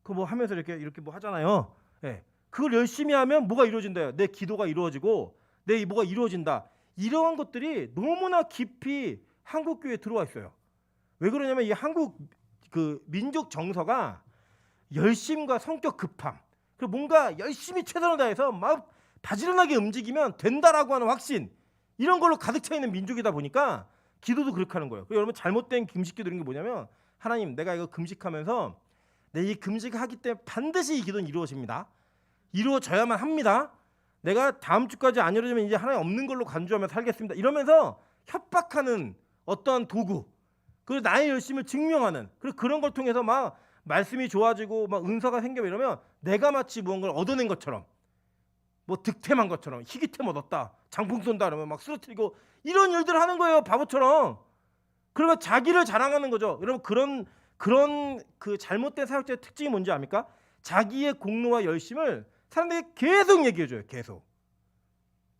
[SPEAKER 1] 그거 뭐 하면서 이렇게 뭐 하잖아요. 예. 그걸 열심히 하면 뭐가 이루어진대요. 내 기도가 이루어지고 내 뭐가 이루어진다. 이러한 것들이 너무나 깊이 한국 교회에 들어와 있어요. 왜 그러냐면 이 한국 그 민족 정서가 열심과 성격 급함, 그리고 뭔가 열심히 최선을 다해서 막 바지런하게 움직이면 된다라고 하는 확신, 이런 걸로 가득 차 있는 민족이다 보니까 기도도 그렇게 하는 거예요. 여러분, 잘못된 금식기도 이런 게 뭐냐면, 하나님, 내가 이거 금식하면서 내 이 금식을 하기 때문에 반드시 이 기도는 이루어집니다. 이루어져야만 합니다. 내가 다음 주까지 안 이루어지면 이제 하나님 없는 걸로 간주하며 살겠습니다. 이러면서 협박하는 어떠한 도구, 그리고 나의 열심을 증명하는, 그리고 그런 걸 통해서 막 말씀이 좋아지고 막 은사가 생겨 이러면 내가 마치 무언가를 얻어낸 것처럼, 뭐 득템한 것처럼, 희귀템 얻었다, 장풍 쏜다 그러면 막 쓰러뜨리고 이런 일들을 하는 거예요, 바보처럼. 그러면 자기를 자랑하는 거죠. 여러분 그런 그 잘못된 사역자의 특징이 뭔지 압니까? 자기의 공로와 열심을 사람들에게 계속 얘기해줘요. 계속.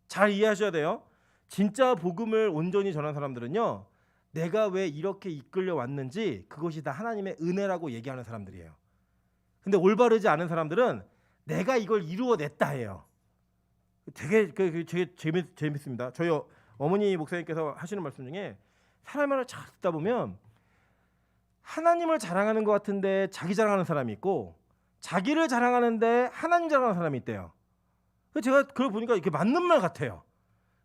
[SPEAKER 1] 잘 이해하셔야 돼요. 진짜 복음을 온전히 전한 사람들은요, 내가 왜 이렇게 이끌려 왔는지 그것이 다 하나님의 은혜라고 얘기하는 사람들이에요. 근데 올바르지 않은 사람들은 내가 이걸 이루어냈다 해요. 되게 재밌습니다. 저희 어머니 목사님께서 하시는 말씀 중에 사람의 말을 잘 듣다 보면 하나님을 자랑하는 것 같은데 자기 자랑하는 사람이 있고, 자기를 자랑하는데 하나님 자랑하는 사람이 있대요. 그래서 제가 그걸 보니까 이게 맞는 말 같아요.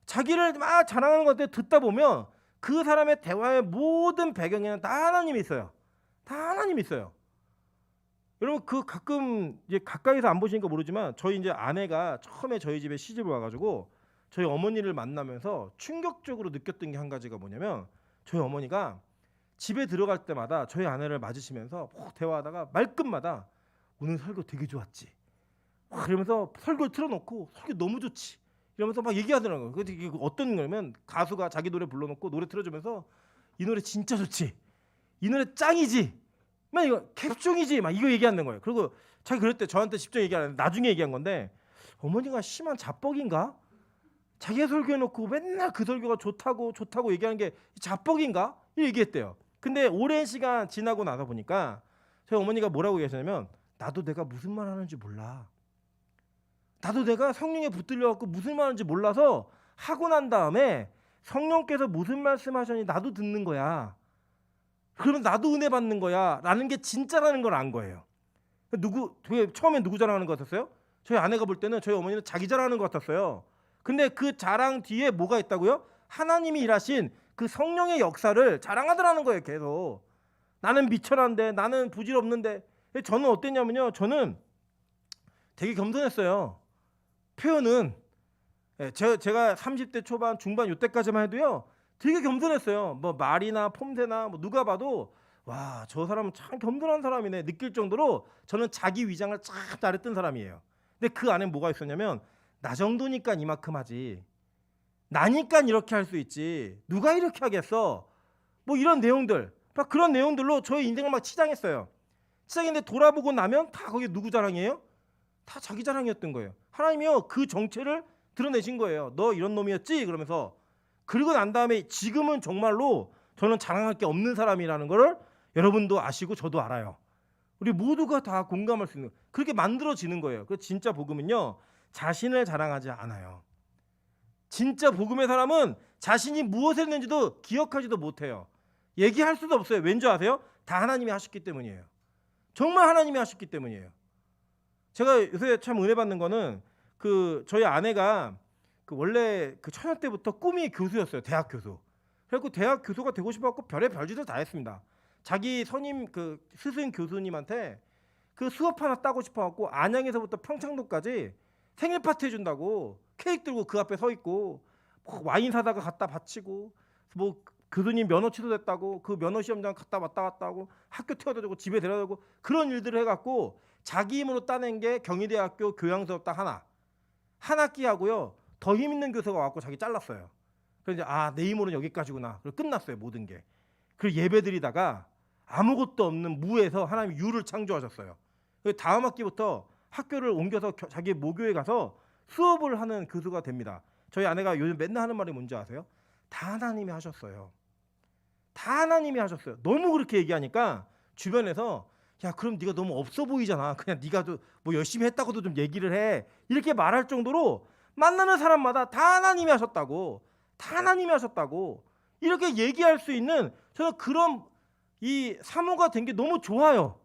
[SPEAKER 1] 자기를 막 자랑하는 것 같아 듣다 보면 그 사람의 대화의 모든 배경에는 다 하나님이 있어요. 다 하나님이 있어요. 여러분 그 가끔 이제 가까이서 안 보시니까 모르지만 저희 이제 아내가 처음에 저희 집에 시집을 와가지고 저희 어머니를 만나면서 충격적으로 느꼈던 게 한 가지가 뭐냐면, 저희 어머니가 집에 들어갈 때마다 저희 아내를 맞으시면서 대화하다가 말끝마다 오늘 설교 되게 좋았지. 그러면서 설교를 틀어놓고 설교 너무 좋지. 이러면서 막 얘기하더라고요. 그게 어떤 거냐면 가수가 자기 노래 불러놓고 노래 틀어주면서 이 노래 진짜 좋지. 이 노래 짱이지. 막 이거 캡종이지. 막 이거 얘기하는 거예요. 그리고 자기 그럴 때 저한테 직접 얘기 안 했는데 나중에 얘기한 건데, 어머니가 심한 자뻑인가? 자기가 설교해놓고 맨날 그 설교가 좋다고 얘기하는 게 자뻑인가? 이렇게 얘기했대요. 근데 오랜 시간 지나고 나서 보니까 저희 어머니가 뭐라고 얘기하시냐면, 나도 내가 무슨 말 하는지 몰라. 나도 내가 성령에 붙들려갖고 무슨 말 하는지 몰라서 하고 난 다음에 성령께서 무슨 말씀하셨니 나도 듣는 거야. 그러면 나도 은혜 받는 거야 라는 게 진짜라는 걸 안 거예요. 처음엔 누구 자랑하는 것 같았어요? 저희 아내가 볼 때는 저희 어머니는 자기 자랑하는 것 같았어요. 근데 그 자랑 뒤에 뭐가 있다고요? 하나님이 일하신 그 성령의 역사를 자랑하더라는 거예요. 계속 나는 미천한데, 나는 부질없는데. 저는 어땠냐면요, 저는 되게 겸손했어요. 표현은 제가 30대 초반 중반 이때까지만 해도요 되게 겸손했어요. 뭐 말이나 폼새나 뭐 누가 봐도 와, 저 사람은 참 겸손한 사람이네 느낄 정도로 저는 자기 위장을 쫙 잘했던 사람이에요. 근데 그 안에 뭐가 있었냐면, 나 정도니까 이만큼 하지, 나니까 이렇게 할 수 있지, 누가 이렇게 하겠어, 뭐 이런 내용들, 막 그런 내용들로 저의 인생을 막 치장했어요. 치장했는데 돌아보고 나면 다 거기 누구 자랑이에요? 다 자기 자랑이었던 거예요. 하나님이요 그 정체를 드러내신 거예요. 너 이런 놈이었지? 그러면서. 그리고 난 다음에 지금은 정말로 저는 자랑할 게 없는 사람이라는 거를 여러분도 아시고 저도 알아요. 우리 모두가 다 공감할 수 있는, 그렇게 만들어지는 거예요. 그 진짜 복음은요 자신을 자랑하지 않아요. 진짜 복음의 사람은 자신이 무엇을 했는지도 기억하지도 못해요. 얘기할 수도 없어요. 왠지 아세요? 다 하나님이 하셨기 때문이에요. 정말 하나님이 하셨기 때문이에요. 제가 요새 참 은혜 받는 거는 그 저희 아내가 그 원래 그 처녀 때부터 꿈이 교수였어요. 대학 교수. 그래서 대학 교수가 되고 싶어갖고 별의 별짓을 다 했습니다. 자기 선임 그 스승 교수님한테 그 수업 하나 따고 싶어갖고 안양에서부터 평창도까지 생일 파티 해준다고 케이크 들고 그 앞에 서 있고, 와인 사다가 갖다 바치고, 뭐 교수님 면허 취소됐다고 그 면허 시험장 갔다 왔다 하고 학교 태워다주고 집에 데려다주고 그런 일들을 해갖고 자기 힘으로 따낸 게 경희대학교 교양수업 딱 한 학기 하고요 더 힘 있는 교수가 와갖고 자기 잘랐어요. 그래서 이제 내 힘으로는 여기까지구나. 그리고 끝났어요 모든 게. 그리고 예배드리다가 아무것도 없는 무에서 하나님이 유를 창조하셨어요. 그래서 다음 학기부터 학교를 옮겨서 자기 모교에 가서 수업을 하는 교수가 됩니다. 저희 아내가 요즘 맨날 하는 말이 뭔지 아세요? 다 하나님이 하셨어요. 다 하나님이 하셨어요. 너무 그렇게 얘기하니까 주변에서 야 그럼 네가 너무 없어 보이잖아. 그냥 네가 뭐 열심히 했다고도 좀 얘기를 해. 이렇게 말할 정도로 만나는 사람마다 다 하나님이 하셨다고, 다 하나님이 하셨다고 이렇게 얘기할 수 있는, 저는 그런 이 사모가 된 게 너무 좋아요.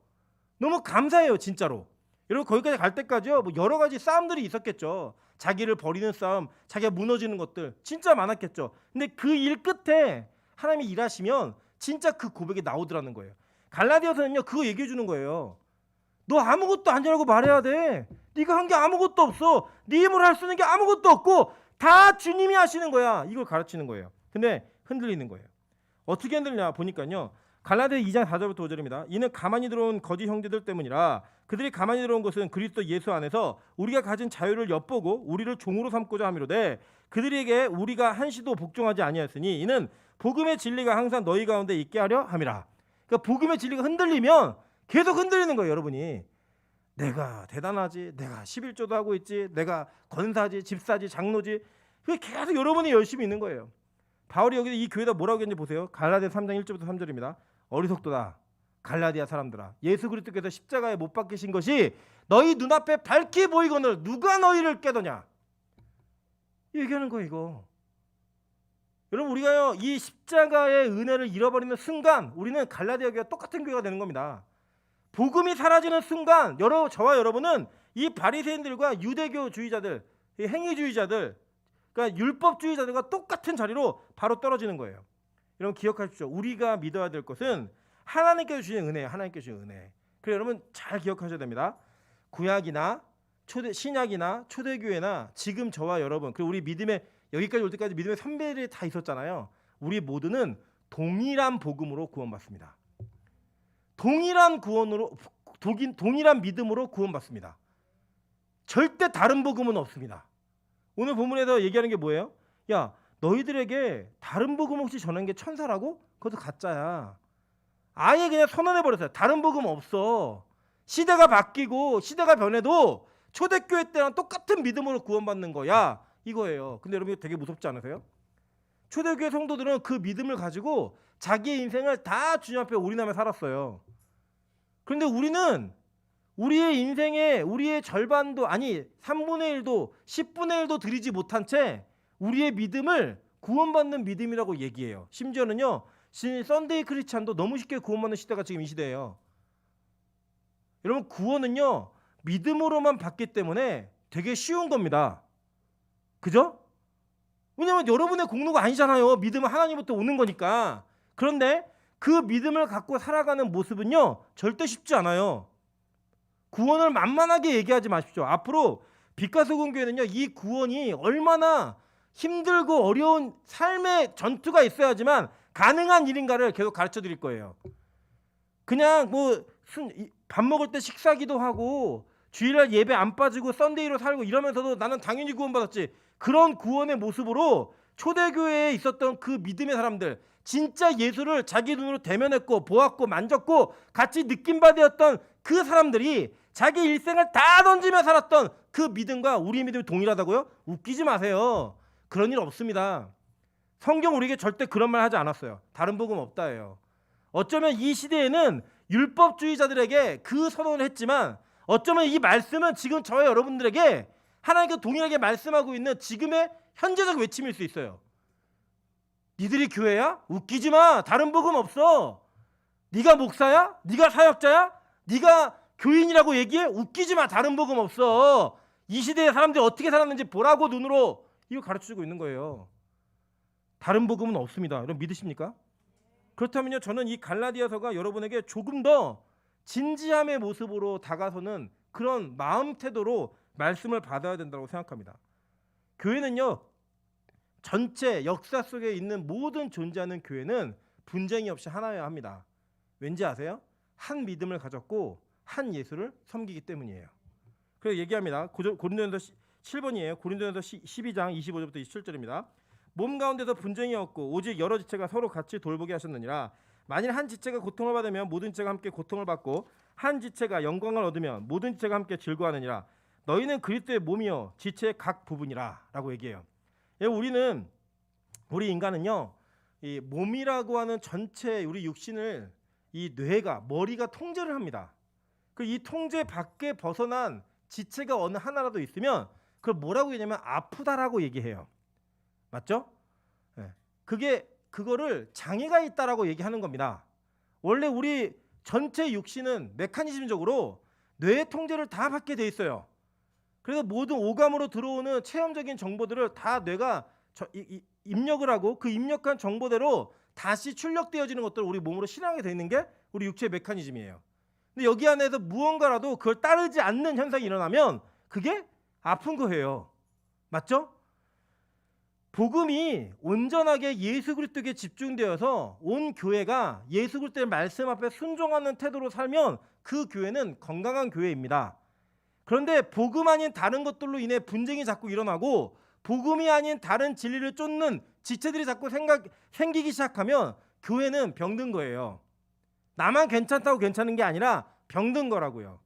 [SPEAKER 1] 너무 감사해요 진짜로. 여러분 거기까지 갈 때까지요 뭐 여러 가지 싸움들이 있었겠죠. 자기를 버리는 싸움, 자기가 무너지는 것들 진짜 많았겠죠. 근데 그 일 끝에 하나님이 일하시면 진짜 그 고백이 나오더라는 거예요. 갈라디아서는요 그거 얘기해 주는 거예요. 너 아무것도 아니라고 말해야 돼. 네가 한 게 아무것도 없어. 네 힘으로 할 수 있는 게 아무것도 없고 다 주님이 하시는 거야. 이걸 가르치는 거예요. 근데 흔들리는 거예요. 어떻게 흔들냐 보니까요. 갈라디아 2장 4절부터 5절입니다. 이는 가만히 들어온 거짓 형제들 때문이라. 그들이 가만히 들어온 것은 그리스도 예수 안에서 우리가 가진 자유를 엿보고 우리를 종으로 삼고자 함이로되 그들에게 우리가 한시도 복종하지 아니하였으니 이는 복음의 진리가 항상 너희 가운데 있게 하려 함이라. 그러니까 복음의 진리가 흔들리면 계속 흔들리는 거예요, 여러분이. 내가 대단하지, 내가 11조도 하고 있지, 내가 권사지, 집사지, 장로지. 그게 계속 여러분이 열심히 있는 거예요. 바울이 여기 이 교회다 뭐라고 했는지 보세요. 갈라디아 3장 1절부터 3절입니다. 어리석도다 갈라디아 사람들아, 예수 그리스도께서 십자가에 못 박히신 것이 너희 눈앞에 밝히 보이거늘 누가 너희를 깨더냐, 얘기하는 거예요. 이거 여러분, 우리가요 이 십자가의 은혜를 잃어버리는 순간 우리는 갈라디아 교회와 똑같은 교회가 되는 겁니다. 복음이 사라지는 순간 저와 여러분은 이 바리새인들과 유대교주의자들, 이 행위주의자들, 그러니까 율법주의자들과 똑같은 자리로 바로 떨어지는 거예요. 여러분 기억하십시오. 우리가 믿어야 될 것은 하나님께서 주신 은혜예요. 하나님께서 주신 은혜. 그래서 여러분 잘 기억하셔야 됩니다. 구약이나 신약이나 초대교회나 지금 저와 여러분, 그리고 우리 믿음의 여기까지 올 때까지 믿음의 선배들이 다 있었잖아요. 우리 모두는 동일한 복음으로 구원받습니다. 동일한 구원으로, 동일한 믿음으로 구원받습니다. 절대 다른 복음은 없습니다. 오늘 본문에서 얘기하는 게 뭐예요? 야, 너희들에게 다른 복음 혹시 전한 게 천사라고? 그것도 가짜야. 아예 그냥 선언해버렸어요. 다른 복음 없어. 시대가 바뀌고 시대가 변해도 초대교회 때랑 똑같은 믿음으로 구원받는 거야, 이거예요. 근데 여러분 되게 무섭지 않으세요? 초대교회 성도들은 그 믿음을 가지고 자기의 인생을 다 주님 앞에 올인하며 살았어요. 그런데 우리는 우리의 인생에 우리의 절반도, 아니 3분의 1도 10분의 1도 드리지 못한 채 우리의 믿음을 구원받는 믿음이라고 얘기해요. 심지어는요 썬데이 크리스찬도 너무 쉽게 구원받는 시대가 지금 이 시대예요. 여러분 구원은요 믿음으로만 받기 때문에 되게 쉬운 겁니다. 그죠? 왜냐면 여러분의 공로가 아니잖아요. 믿음은 하나님부터 오는 거니까. 그런데 그 믿음을 갖고 살아가는 모습은요 절대 쉽지 않아요. 구원을 만만하게 얘기하지 마십시오. 앞으로 빛과 소금 교회는요 이 구원이 얼마나 힘들고 어려운 삶의 전투가 있어야지만 가능한 일인가를 계속 가르쳐 드릴 거예요. 그냥 뭐 밥 먹을 때 식사기도 하고 주일날 예배 안 빠지고 썬데이로 살고 이러면서도 나는 당연히 구원받았지, 그런 구원의 모습으로 초대교회에 있었던 그 믿음의 사람들, 진짜 예수를 자기 눈으로 대면했고 보았고 만졌고 같이 느낌받았던 그 사람들이 자기 일생을 다 던지며 살았던 그 믿음과 우리의 믿음이 동일하다고요? 웃기지 마세요. 그런 일 없습니다. 성경 우리에게 절대 그런 말 하지 않았어요. 다른 복음 없다예요. 어쩌면 이 시대에는 율법주의자들에게 그 선언을 했지만 어쩌면 이 말씀은 지금 저와 여러분들에게 하나님께서 동일하게 말씀하고 있는 지금의 현재적 외침일 수 있어요. 니들이 교회야? 웃기지 마. 다른 복음 없어. 네가 목사야? 네가 사역자야? 네가 교인이라고 얘기해? 웃기지 마. 다른 복음 없어. 이 시대의 사람들이 어떻게 살았는지 보라고 눈으로, 이거 가르쳐주고 있는 거예요. 다른 복음은 없습니다. 여러분 믿으십니까? 그렇다면요 저는 이 갈라디아서가 여러분에게 조금 더 진지함의 모습으로 다가서는 그런 마음 태도로 말씀을 받아야 된다고 생각합니다. 교회는요 전체 역사 속에 있는 모든 존재하는 교회는 분쟁이 없이 하나여야 합니다. 왠지 아세요? 한 믿음을 가졌고 한 예수를 섬기기 때문이에요. 그래서 얘기합니다. 고린도전서 7번이에요. 고린도전서 12장 25절부터 27절입니다. 몸 가운데서 분쟁이 없고 오직 여러 지체가 서로 같이 돌보게 하셨느니라. 만일 한 지체가 고통을 받으면 모든 지체가 함께 고통을 받고 한 지체가 영광을 얻으면 모든 지체가 함께 즐거워하느니라. 너희는 그리스도의 몸이요 지체의 각 부분이라 라고 얘기해요. 우리 인간은요 이 몸이라고 하는 전체 우리 육신을 이 뇌가, 머리가 통제를 합니다. 그 이 통제 밖에 벗어난 지체가 어느 하나라도 있으면 그걸 뭐라고 얘기하냐면 아프다라고 얘기해요. 맞죠? 네. 그거를 장애가 있다라고 얘기하는 겁니다. 원래 우리 전체 육신은 메커니즘적으로 뇌의 통제를 다 받게 돼 있어요. 그래서 모든 오감으로 들어오는 체험적인 정보들을 다 뇌가 입력을 하고 그 입력한 정보대로 다시 출력되어지는 것들을 우리 몸으로 실행하게 돼 있는 게 우리 육체의 메커니즘이에요. 근데 여기 안에서 무언가라도 그걸 따르지 않는 현상이 일어나면 그게 아픈 거예요. 맞죠? 복음이 온전하게 예수 그리스도에 집중되어서 온 교회가 예수 그리스도의 말씀 앞에 순종하는 태도로 살면 그 교회는 건강한 교회입니다. 그런데 복음 아닌 다른 것들로 인해 분쟁이 자꾸 일어나고 복음이 아닌 다른 진리를 쫓는 지체들이 자꾸 생기기 시작하면 교회는 병든 거예요. 나만 괜찮다고 괜찮은 게 아니라 병든 거라고요.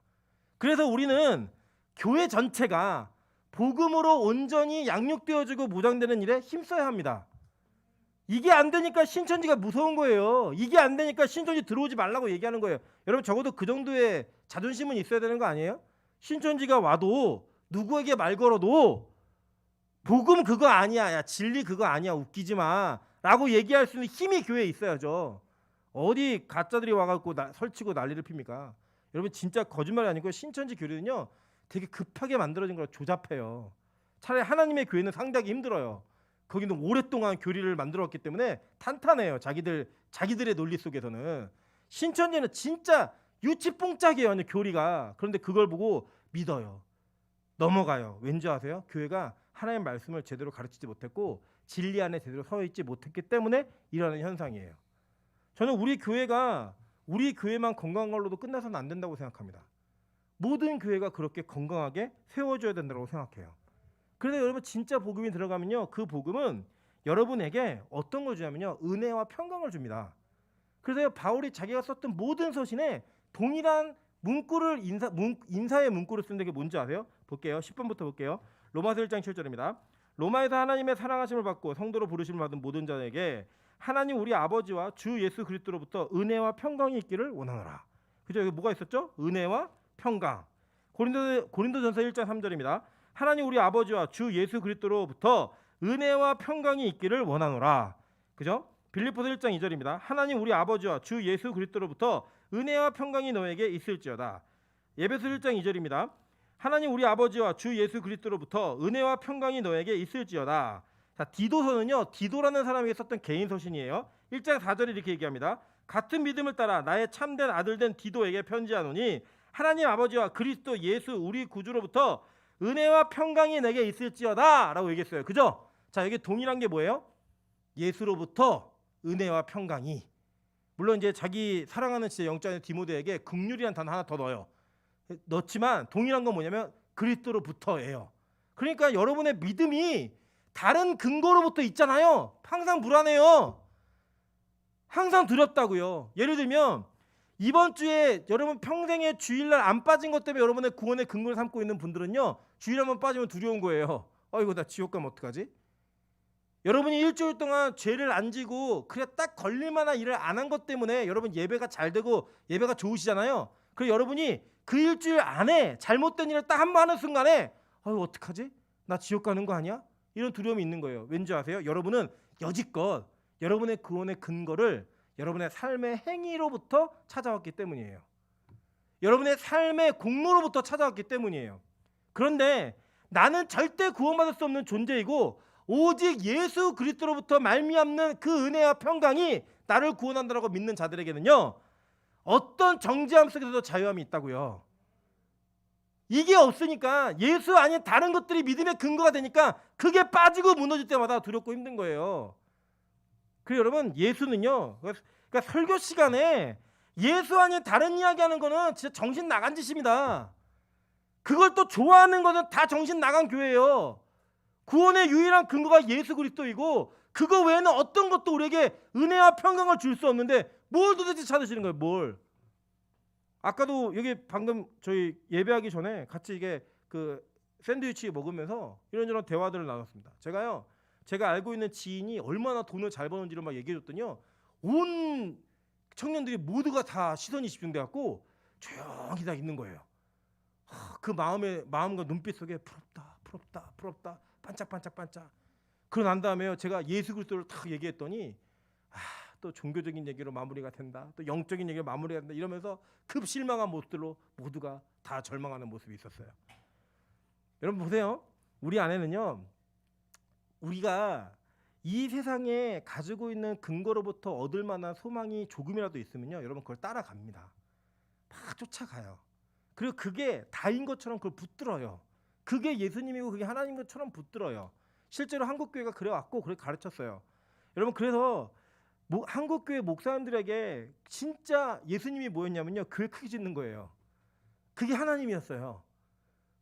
[SPEAKER 1] 그래서 우리는 교회 전체가 복음으로 온전히 양육되어지고 무장되는 일에 힘써야 합니다. 이게 안 되니까 신천지가 무서운 거예요. 이게 안 되니까 신천지 들어오지 말라고 얘기하는 거예요. 여러분 적어도 그 정도의 자존심은 있어야 되는 거 아니에요? 신천지가 와도 누구에게 말 걸어도 복음 그거 아니야, 야 진리 그거 아니야, 웃기지 마 라고 얘기할 수 있는 힘이 교회에 있어야죠. 어디 가짜들이 와갖고 설치고 난리를 핍니까? 여러분 진짜 거짓말이 아니고 신천지 교리는요 되게 급하게 만들어진 거라 조잡해요. 차라리 하나님의 교회는 상대하기 힘들어요. 거기는 오랫동안 교리를 만들었기 때문에 탄탄해요. 자기들의 논리 속에서는. 신천지는 진짜 유치뽕짝이에요, 교리가. 그런데 그걸 보고 믿어요. 넘어가요. 왠지 아세요? 교회가 하나님의 말씀을 제대로 가르치지 못했고 진리 안에 제대로 서 있지 못했기 때문에 일어나는 현상이에요. 저는 우리 교회가 우리 교회만 건강한 걸로도 끝나서는 안 된다고 생각합니다. 모든 교회가 그렇게 건강하게 세워줘야 된다고 생각해요. 그래서 여러분 진짜 복음이 들어가면요, 그 복음은 여러분에게 어떤 걸 주냐면요, 은혜와 평강을 줍니다. 그래서 바울이 자기가 썼던 모든 서신에 동일한 문구를 인사의 문구를 쓰는 게 뭔지 아세요? 볼게요. 10번부터 볼게요. 로마서 1장 7절입니다. 로마에서 하나님의 사랑하심을 받고 성도로 부르심을 받은 모든 자에게 하나님 우리 아버지와 주 예수 그리스도로부터 은혜와 평강이 있기를 원하노라. 그죠? 여기 뭐가 있었죠? 은혜와 평강. 고린도전서 1장 3절입니다. 하나님 우리 아버지와 주 예수 그리스도로부터 은혜와 평강이 있기를 원하노라. 그죠? 빌립보서 1장 2절입니다. 하나님 우리 아버지와 주 예수 그리스도로부터 은혜와 평강이 너에게 있을지어다. 에베소 1장 2절입니다. 하나님 우리 아버지와 주 예수 그리스도로부터 은혜와 평강이 너에게 있을지어다. 자, 디도서는요, 디도라는 사람에게 썼던 개인 서신이에요. 1장 4절에 이렇게 얘기합니다. 같은 믿음을 따라 나의 참된 아들 된 디도에게 편지하노니 하나님 아버지와 그리스도 예수 우리 구주로부터 은혜와 평강이 내게 있을지어다 라고 얘기했어요. 그죠? 자, 여기 동일한 게 뭐예요? 예수로부터 은혜와 평강이. 물론 이제 자기 사랑하는 진짜 영적인 디모데에게 긍휼이라는 단어 하나 더 넣지만 동일한 건 뭐냐면 그리스도로부터예요. 그러니까 여러분의 믿음이 다른 근거로부터 있잖아요. 항상 불안해요. 항상 두렵다고요. 예를 들면 이번 주에 여러분 평생에 주일날 안 빠진 것 때문에 여러분의 구원의 근거를 삼고 있는 분들은요, 주일 한번 빠지면 두려운 거예요. 이거 나 지옥 가면 어떡하지? 여러분이 일주일 동안 죄를 안 지고 그래 딱 걸릴만한 일을 안 한 것 때문에 여러분 예배가 잘 되고 예배가 좋으시잖아요. 그리고 여러분이 그 일주일 안에 잘못된 일을 딱 한 번 하는 순간에 어떡하지? 나 지옥 가는 거 아니야? 이런 두려움이 있는 거예요. 왠지 아세요? 여러분은 여지껏 여러분의 구원의 근거를 여러분의 삶의 행위로부터 찾아왔기 때문이에요. 여러분의 삶의 공로로부터 찾아왔기 때문이에요. 그런데 나는 절대 구원받을 수 없는 존재이고 오직 예수 그리스도로부터 말미암는 그 은혜와 평강이 나를 구원한다라고 믿는 자들에게는요, 어떤 정죄함 속에서도 자유함이 있다고요. 이게 없으니까 예수 아닌 다른 것들이 믿음의 근거가 되니까 그게 빠지고 무너질 때마다 두렵고 힘든 거예요. 그래서 여러분 예수는요, 그러니까 설교 시간에 예수 아닌 다른 이야기하는 거는 진짜 정신 나간 짓입니다. 그걸 또 좋아하는 거는 다 정신 나간 교회예요. 구원의 유일한 근거가 예수 그리스도이고 그거 외에는 어떤 것도 우리에게 은혜와 평강을 줄 수 없는데 뭘 도대체 찾으시는 거예요? 뭘? 아까도 여기 방금 저희 예배하기 전에 같이 이게 그 샌드위치 먹으면서 이런저런 대화들을 나눴습니다. 제가 알고 있는 지인이 얼마나 돈을 잘 버는지를 막 얘기해 줬더니요, 온 청년들이 모두가 다 시선이 집중돼 갖고 조용히 다 있는 거예요. 그 마음과 눈빛 속에 부럽다 반짝반짝. 그러고 난 다음에요, 제가 예수 그리스도를 딱 얘기했더니 또 종교적인 얘기로 마무리가 된다, 또 영적인 얘기로 마무리가 된다 이러면서 급 실망한 모습들로 모두가 다 절망하는 모습이 있었어요. 여러분 보세요. 우리 안에는요, 우리가 이 세상에 가지고 있는 근거로부터 얻을 만한 소망이 조금이라도 있으면요, 여러분 그걸 따라갑니다. 막 쫓아가요. 그리고 그게 다인 것처럼 그걸 붙들어요. 그게 예수님이고 그게 하나님 것처럼 붙들어요. 실제로 한국교회가 그래왔고 그렇게 가르쳤어요. 여러분 그래서 한국교회 목사님들에게 진짜 예수님이 뭐였냐면요, 교회 크게 짓는 거예요. 그게 하나님이었어요.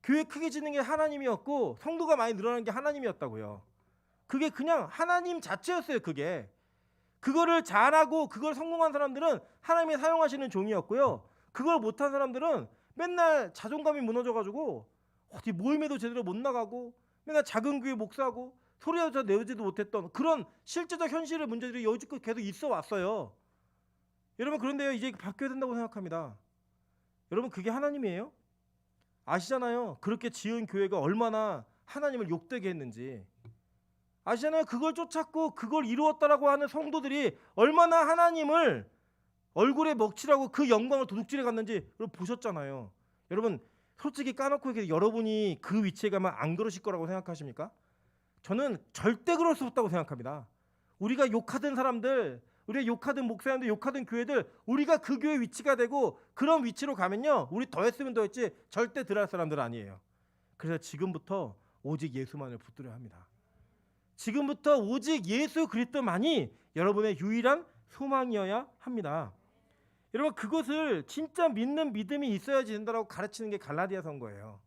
[SPEAKER 1] 교회 크게 짓는 게 하나님이었고 성도가 많이 늘어나는 게 하나님이었다고요. 그게 그냥 하나님 자체였어요. 그거를 잘하고 그걸 성공한 사람들은 하나님이 사용하시는 종이었고요. 그걸 못한 사람들은 맨날 자존감이 무너져가지고 어디 모임에도 제대로 못 나가고 맨날 작은 교회 목사고 소리조차 내지도 못했던 그런 실제적 현실의 문제들이 여지껏 계속 있어 왔어요. 여러분 그런데요, 이제 바뀌어야 된다고 생각합니다. 여러분 그게 하나님이에요? 아시잖아요. 그렇게 지은 교회가 얼마나 하나님을 욕되게 했는지 아시잖아요. 그걸 쫓았고 그걸 이루었다라고 하는 성도들이 얼마나 하나님을 얼굴에 먹칠하고 그 영광을 도둑질해 갔는지 여러분 보셨잖아요. 여러분 솔직히 까놓고 얘기해, 여러분이 그 위치에 가면 안 그러실 거라고 생각하십니까? 저는 절대 그럴 수 없다고 생각합니다. 우리가 욕하던 사람들, 우리가 욕하던 목사님들, 욕하던 교회들, 우리가 그 교회 위치가 되고 그런 위치로 가면요, 우리 더했으면 더했지 절대 덜할 사람들 아니에요. 그래서 지금부터 오직 예수만을 붙들어야 합니다. 지금부터 오직 예수 그리스도만이 여러분의 유일한 소망이어야 합니다. 여러분 그것을 진짜 믿는 믿음이 있어야지 된다고 가르치는 게 갈라디아서인 거예요.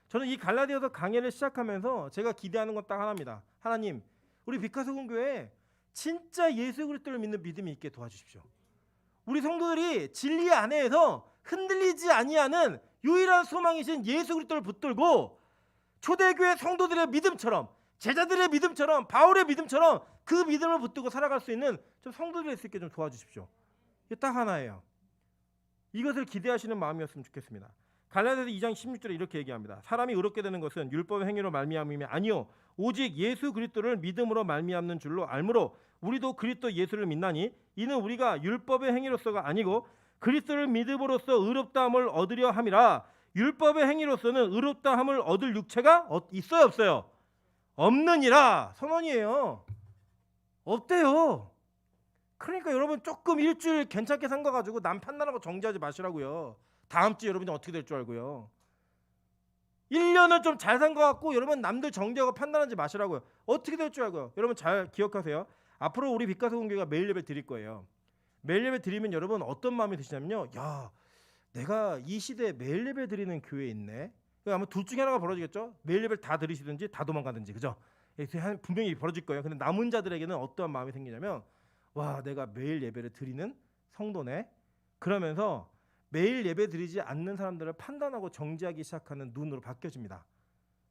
[SPEAKER 1] 저는 이 갈라디아서 강해를 시작하면서 제가 기대하는 건 딱 하나입니다. 하나님, 우리 비카소금교회 진짜 예수 그리스도를 믿는 믿음이 있게 도와주십시오. 우리 성도들이 진리 안에서 흔들리지 아니하는 유일한 소망이신 예수 그리스도를 붙들고 초대교회 성도들의 믿음처럼, 제자들의 믿음처럼, 바울의 믿음처럼 그 믿음을 붙들고 살아갈 수 있는 좀 성도들이 있을 게 좀 도와주십시오. 이게 딱 하나예요. 이것을 기대하시는 마음이었으면 좋겠습니다. 갈라디아서 2장 16절에 이렇게 얘기합니다. 사람이 의롭게 되는 것은 율법의 행위로 말미암음이 아니요 오직 예수 그리스도를 믿음으로 말미암는 줄로 알므로 우리도 그리스도 예수를 믿나니 이는 우리가 율법의 행위로서가 아니고 그리스도를 믿음으로써 의롭다함을 얻으려 함이라. 율법의 행위로서는 의롭다함을 얻을 육체가 있어요 없어요? 없느니라. 선언이에요. 없대요. 그러니까 여러분 조금 일주일 괜찮게 산 거 가지고 남 판단하고 정지하지 마시라고요. 다음 주에 여러분이 어떻게 될 줄 알고요. 1년을 좀 잘 산 거 같고 여러분 남들 정지하고 판단하지 마시라고요. 어떻게 될 줄 알고요. 여러분 잘 기억하세요. 앞으로 우리 빛가서공교회가 매일 예배 드릴 거예요. 매일 예배 드리면 여러분 어떤 마음이 드시냐면요, 야, 내가 이 시대에 매일 예배 드리는 교회에 있네. 아마 둘 중에 하나가 벌어지겠죠. 매일 예배를 다 들으시든지 다 도망가든지, 그죠? 분명히 벌어질 거예요. 근데 남은 자들에게는 어떠한 마음이 생기냐면, 와, 내가 매일 예배를 드리는 성도네. 그러면서 매일 예배 드리지 않는 사람들을 판단하고 정지하기 시작하는 눈으로 바뀌어집니다.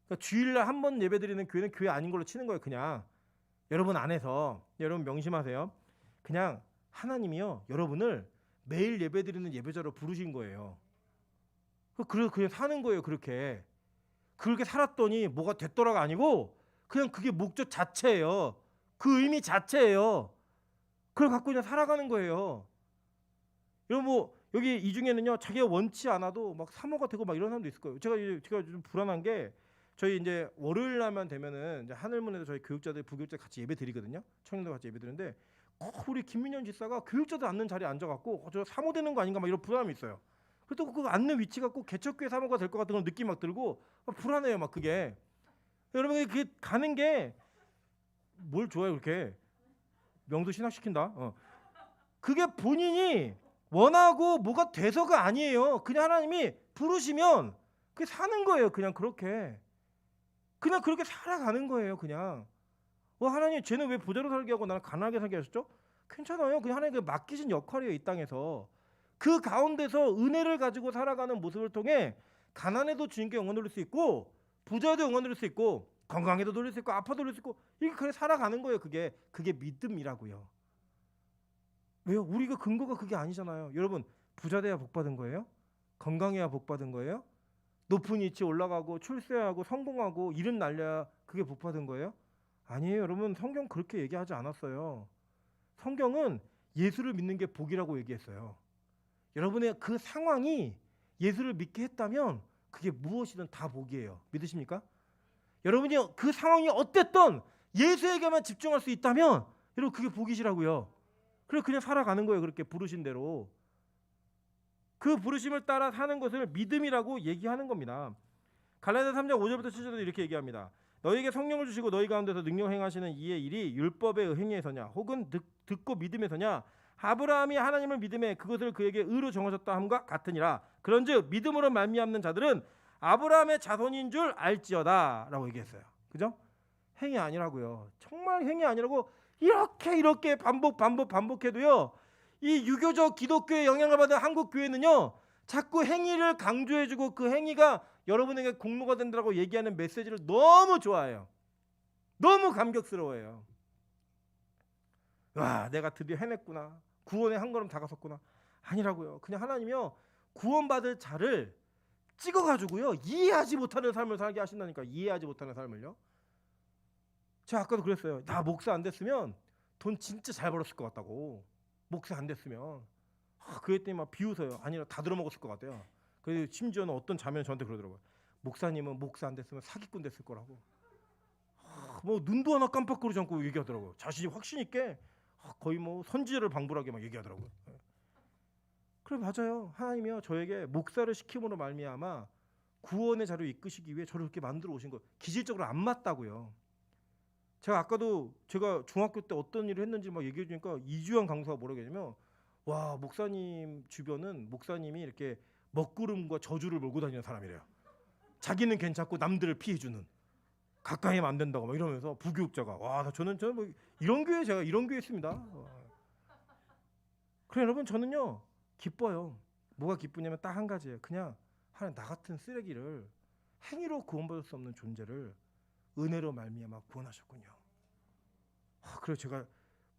[SPEAKER 1] 그러니까 주일날 한 번 예배 드리는 교회는 교회 아닌 걸로 치는 거예요. 그냥 여러분 안에서 여러분 명심하세요. 그냥 하나님이요, 여러분을 매일 예배 드리는 예배자로 부르신 거예요. 그래서 그냥 사는 거예요. 그렇게 살았더니 뭐가 됐더라가 아니고 그냥 그게 목적 자체예요. 그 의미 자체예요. 그걸 갖고 그냥 살아가는 거예요. 여러분 뭐 여기 이 중에는요, 자기가 원치 않아도 막 사모가 되고 막 이런 사람도 있을 거예요. 제가 좀 불안한 게, 저희 이제 월요일 날만 되면은 이제 하늘문에서 저희 교육자들 부교육자 같이 예배 드리거든요. 청년들 같이 예배 드리는데 우리 김민현 집사가 교육자들 앉는 자리에 앉아갖고 저 사모되는 거 아닌가 막 이런 불안함이 있어요. 그래도 그 앉는 위치가 꼭 개척교회 사모가 될 것 같은 그런 느낌 막 들고 막 불안해요. 막 그게. 여러분 그게 가는 게 뭘 좋아요 그렇게 명도 신학시킨다. 그게 본인이 원하고 뭐가 돼서가 아니에요. 그냥 하나님이 부르시면 그게 사는 거예요. 그냥 그렇게 살아가는 거예요. 그냥 하나님 쟤는 왜 부자로 살게 하고 나는 가난하게 살게 하셨죠? 괜찮아요. 그냥 하나님께 맡기신 역할이에요. 이 땅에서 그 가운데서 은혜를 가지고 살아가는 모습을 통해 가난해도 주님께 영광 돌릴 수 있고 부자에도 영광 돌릴 수 있고 건강해도 돌릴 수 있고 아파도 돌릴 수 있고 이게 그래 살아가는 거예요. 그게 믿음이라고요. 왜요? 우리가 근거가 그게 아니잖아요. 여러분 부자 돼야 복 받은 거예요? 건강해야 복 받은 거예요? 높은 위치에 올라가고 출세하고 성공하고 이름 날려야 그게 복 받은 거예요? 아니에요. 여러분 성경 그렇게 얘기하지 않았어요. 성경은 예수를 믿는 게 복이라고 얘기했어요. 여러분의 그 상황이 예수를 믿게 했다면 그게 무엇이든 다 복이에요. 믿으십니까? 여러분이 그 상황이 어땠든 예수에게만 집중할 수 있다면 여러분 그게 복이시라고요. 그래서 그냥 살아가는 거예요. 그렇게 부르신 대로. 그 부르심을 따라 사는 것을 믿음이라고 얘기하는 겁니다. 갈라디아서 3장 5절부터 7절도 이렇게 얘기합니다. 너희에게 성령을 주시고 너희 가운데서 능력 행하시는 이의 일이 율법의 행위에서냐 혹은 듣고 믿음에서냐 아브라함이 하나님을 믿음에 그것을 그에게 의로 정하셨다 함과 같으니라. 그런즉 믿음으로 말미암는 자들은 아브라함의 자손인 줄 알지어다라고 얘기했어요. 그죠? 행위 아니라고요. 정말 행위 아니라고 이렇게 반복해도요. 이 유교적 기독교의 영향을 받은 한국 교회는요. 자꾸 행위를 강조해주고 그 행위가 여러분에게 공로가 된다고 얘기하는 메시지를 너무 좋아해요. 너무 감격스러워해요. 와, 내가 드디어 해냈구나. 구원에 한 걸음 다가섰구나. 아니라고요. 그냥 하나님이요. 구원받을 자를 찍어가지고요. 이해하지 못하는 삶을 살게 하신다니까. 이해하지 못하는 삶을요. 제가 아까도 그랬어요. 나 목사 안 됐으면 돈 진짜 잘 벌었을 것 같다고. 목사 안 됐으면. 그랬더니 막 비웃어요. 아니라 다 들어먹었을 것 같아요. 그리고 심지어는 어떤 자매는 저한테 그러더라고요. 목사님은 목사 안 됐으면 사기꾼 됐을 거라고. 뭐 눈도 하나 깜빡거리지 않고 얘기하더라고요. 자신이 확신 있게 거의 뭐 선지자를 방불하게 막 얘기하더라고요. 그래 맞아요. 하나님이요 저에게 목사를 시킴으로 말미암아 구원의 자료 이끄시기 위해 저를 그렇게 만들어 오신 거 기질적으로 안 맞다고요. 제가 아까도 제가 중학교 때 어떤 일을 했는지 막 얘기해 주니까 이주환 강사가 뭐라고 했냐면 와 목사님 주변은 목사님이 이렇게 먹구름과 저주를 몰고 다니는 사람이래요. 자기는 괜찮고 남들을 피해주는 가까이 하면 안 된다고 막 이러면서 부교육자가 와 저는 뭐 이런 교회 제가 이런 교회 있습니다. 그래 여러분 저는요 기뻐요. 뭐가 기쁘냐면 딱 한 가지예요. 그냥 하나님 나 같은 쓰레기를 행위로 구원받을 수 없는 존재를 은혜로 말미암아 구원하셨군요. 그래서 제가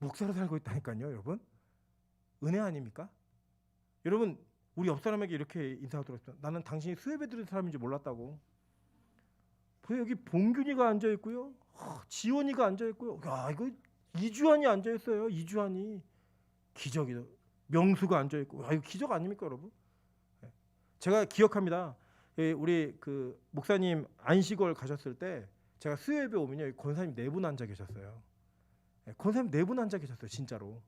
[SPEAKER 1] 목사로 살고 있다니까요, 여러분. 은혜 아닙니까? 여러분 우리 옆 사람에게 이렇게 인사하더라고요. 나는 당신이 수혜배드린 사람인지 몰랐다고. 보여 여기 봉균이가 앉아 있고요, 지원이가 앉아 있고요. 야 이거 이주환이 앉아 있어요. 이주환이 기적이다. 명수가 앉아 있고, 이거 기적 아닙니까, 여러분? 제가 기억합니다. 우리 그 목사님 안식월 가셨을 때 제가 수요예배 오면요 권사님 4분 앉아 계셨어요. 권사님 4분 앉아 계셨어요, 진짜로.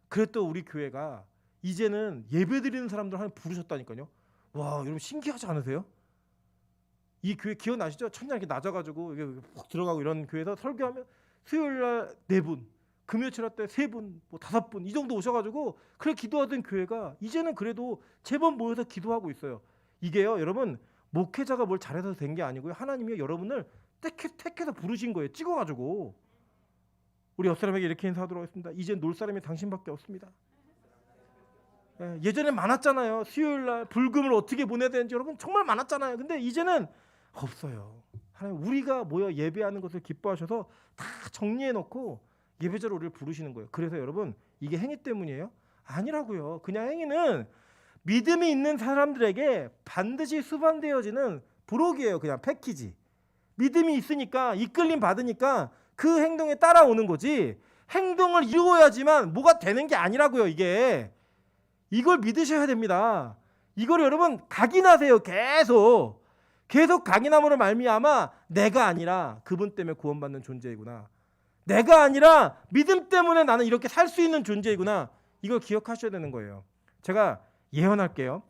[SPEAKER 1] 그랬더니 우리 교회가 이제는 예배드리는 사람들 한 부르셨다니까요. 와, 여러분 신기하지 않으세요? 이 교회 기억나시죠? 천장 이렇게 낮아가지고 이게 푹 들어가고 이런 교회에서 설교하면 수요일날 4분, 금요일 날 때 3분, 뭐 5분 이 정도 오셔가지고 그래 기도하던 교회가 이제는 그래도 제법 모여서 기도하고 있어요. 이게요, 여러분 목회자가 뭘 잘해서 된 게 아니고요. 하나님이 여러분을 택해서 부르신 거예요. 찍어가지고. 우리 옆 사람에게 이렇게 인사하도록 하겠습니다. 이제 놀 사람이 당신밖에 없습니다. 예전에 많았잖아요. 수요일날 불금을 어떻게 보내야 되는지 여러분 정말 많았잖아요. 근데 이제는 없어요. 하나님 우리가 모여 예배하는 것을 기뻐하셔서 다 정리해놓고 예배자로 우리를 부르시는 거예요. 그래서 여러분 이게 행위 때문이에요? 아니라고요. 그냥 행위는 믿음이 있는 사람들에게 반드시 수반되어지는 부록이에요. 그냥 패키지. 믿음이 있으니까 이끌림 받으니까 그 행동에 따라오는 거지. 행동을 이루어야지만 뭐가 되는 게 아니라고요. 이게. 이걸 믿으셔야 됩니다. 이걸 여러분 각인하세요. 계속 각인함으로 말미암아 내가 아니라 그분 때문에 구원받는 존재이구나. 내가 아니라 믿음 때문에 나는 이렇게 살 수 있는 존재이구나. 이걸 기억하셔야 되는 거예요. 제가 예언할게요.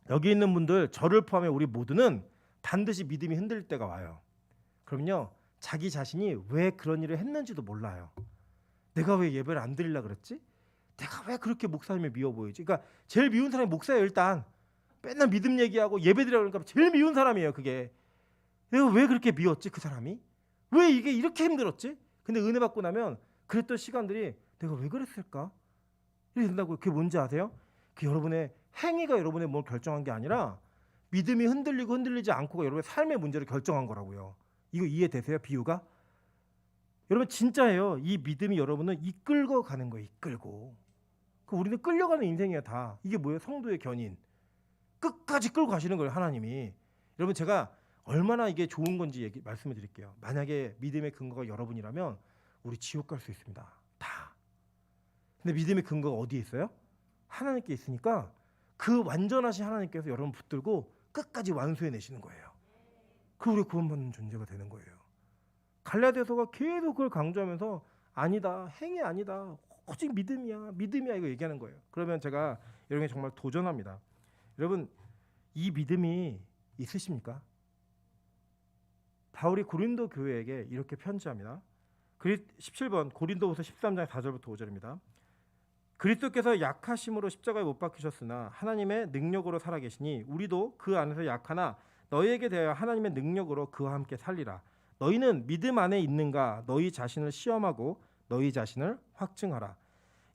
[SPEAKER 1] 여기 있는 분들 저를 포함해 우리 모두는 반드시 믿음이 흔들릴 때가 와요. 그럼요. 자기 자신이 왜 그런 일을 했는지도 몰라요. 내가 왜 예배를 안 드리려고 그랬지? 내가 왜 그렇게 목사님을 미워 보이지? 그러니까 제일 미운 사람이 목사예요. 일단 맨날 믿음 얘기하고 예배 드리라고 그러니까 제일 미운 사람이에요. 그게 내가 왜 그렇게 미웠지? 그 사람이 왜 이게 이렇게 힘들었지? 근데 은혜 받고 나면 그랬던 시간들이 내가 왜 그랬을까? 이렇게 된다고요. 그게 뭔지 아세요? 그 여러분의 행위가 여러분의 뭘 결정한 게 아니라 믿음이 흔들리고 흔들리지 않고가 여러분의 삶의 문제를 결정한 거라고요. 이거 이해되세요? 비유가? 여러분 진짜예요. 이 믿음이 여러분을 이끌고 가는 거예요. 이끌고. 우리는 끌려가는 인생이에요. 다. 이게 뭐예요? 성도의 견인. 끝까지 끌고 가시는 거예요. 하나님이. 여러분 제가 얼마나 이게 좋은 건지 말씀을 드릴게요. 만약에 믿음의 근거가 여러분이라면 우리 지옥 갈 수 있습니다. 다. 근데 믿음의 근거가 어디에 있어요? 하나님께 있으니까 그 완전하신 하나님께서 여러분 붙들고 끝까지 완수해 내시는 거예요. 그 우리 구원받는 존재가 되는 거예요. 갈라디아서가 계속 그걸 강조하면서 아니다. 행위 아니다. 오직 믿음이야. 믿음이야. 이거 얘기하는 거예요. 그러면 제가 여러분이 정말 도전합니다. 여러분 이 믿음이 있으십니까? 바울이 고린도 교회에게 이렇게 편지합니다. 17번 고린도후서 13장 4절부터 5절입니다. 그리스도께서 약하심으로 십자가에 못 박히셨으나 하나님의 능력으로 살아계시니 우리도 그 안에서 약하나 너희에게 대하여 하나님의 능력으로 그와 함께 살리라. 너희는 믿음 안에 있는가? 너희 자신을 시험하고 너희 자신을 확증하라.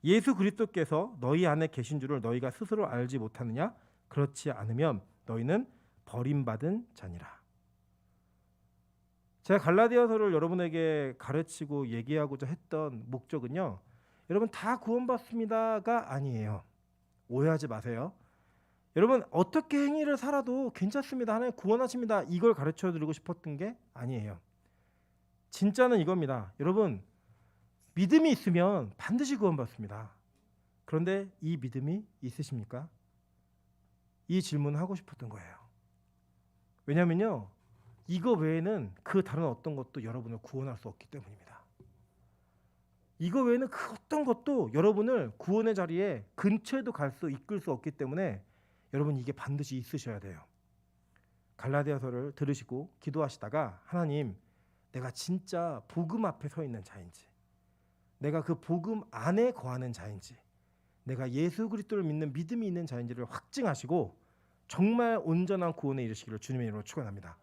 [SPEAKER 1] 예수 그리스도께서 너희 안에 계신 줄을 너희가 스스로 알지 못하느냐? 그렇지 않으면 너희는 버림받은 자니라. 제가 갈라디아서를 여러분에게 가르치고 얘기하고자 했던 목적은요, 여러분 다 구원받습니다가 아니에요. 오해하지 마세요. 여러분 어떻게 행위를 살아도 괜찮습니다, 하나님 구원하십니다, 이걸 가르쳐 드리고 싶었던 게 아니에요. 진짜는 이겁니다. 여러분 믿음이 있으면 반드시 구원받습니다. 그런데 이 믿음이 있으십니까? 이 질문을 하고 싶었던 거예요. 왜냐면요, 이거 외에는 그 다른 어떤 것도 여러분을 구원할 수 없기 때문입니다. 이거 외에는 그 어떤 것도 여러분을 구원의 자리에 근처에도 이끌 수 없기 때문에 여러분 이게 반드시 있으셔야 돼요. 갈라디아서를 들으시고 기도하시다가 하나님, 내가 진짜 복음 앞에 서 있는 자인지, 내가 그 복음 안에 거하는 자인지, 내가 예수 그리스도를 믿는 믿음이 있는 자인지를 확증하시고 정말 온전한 구원에 이르시기를 주님의 이름으로 축원합니다.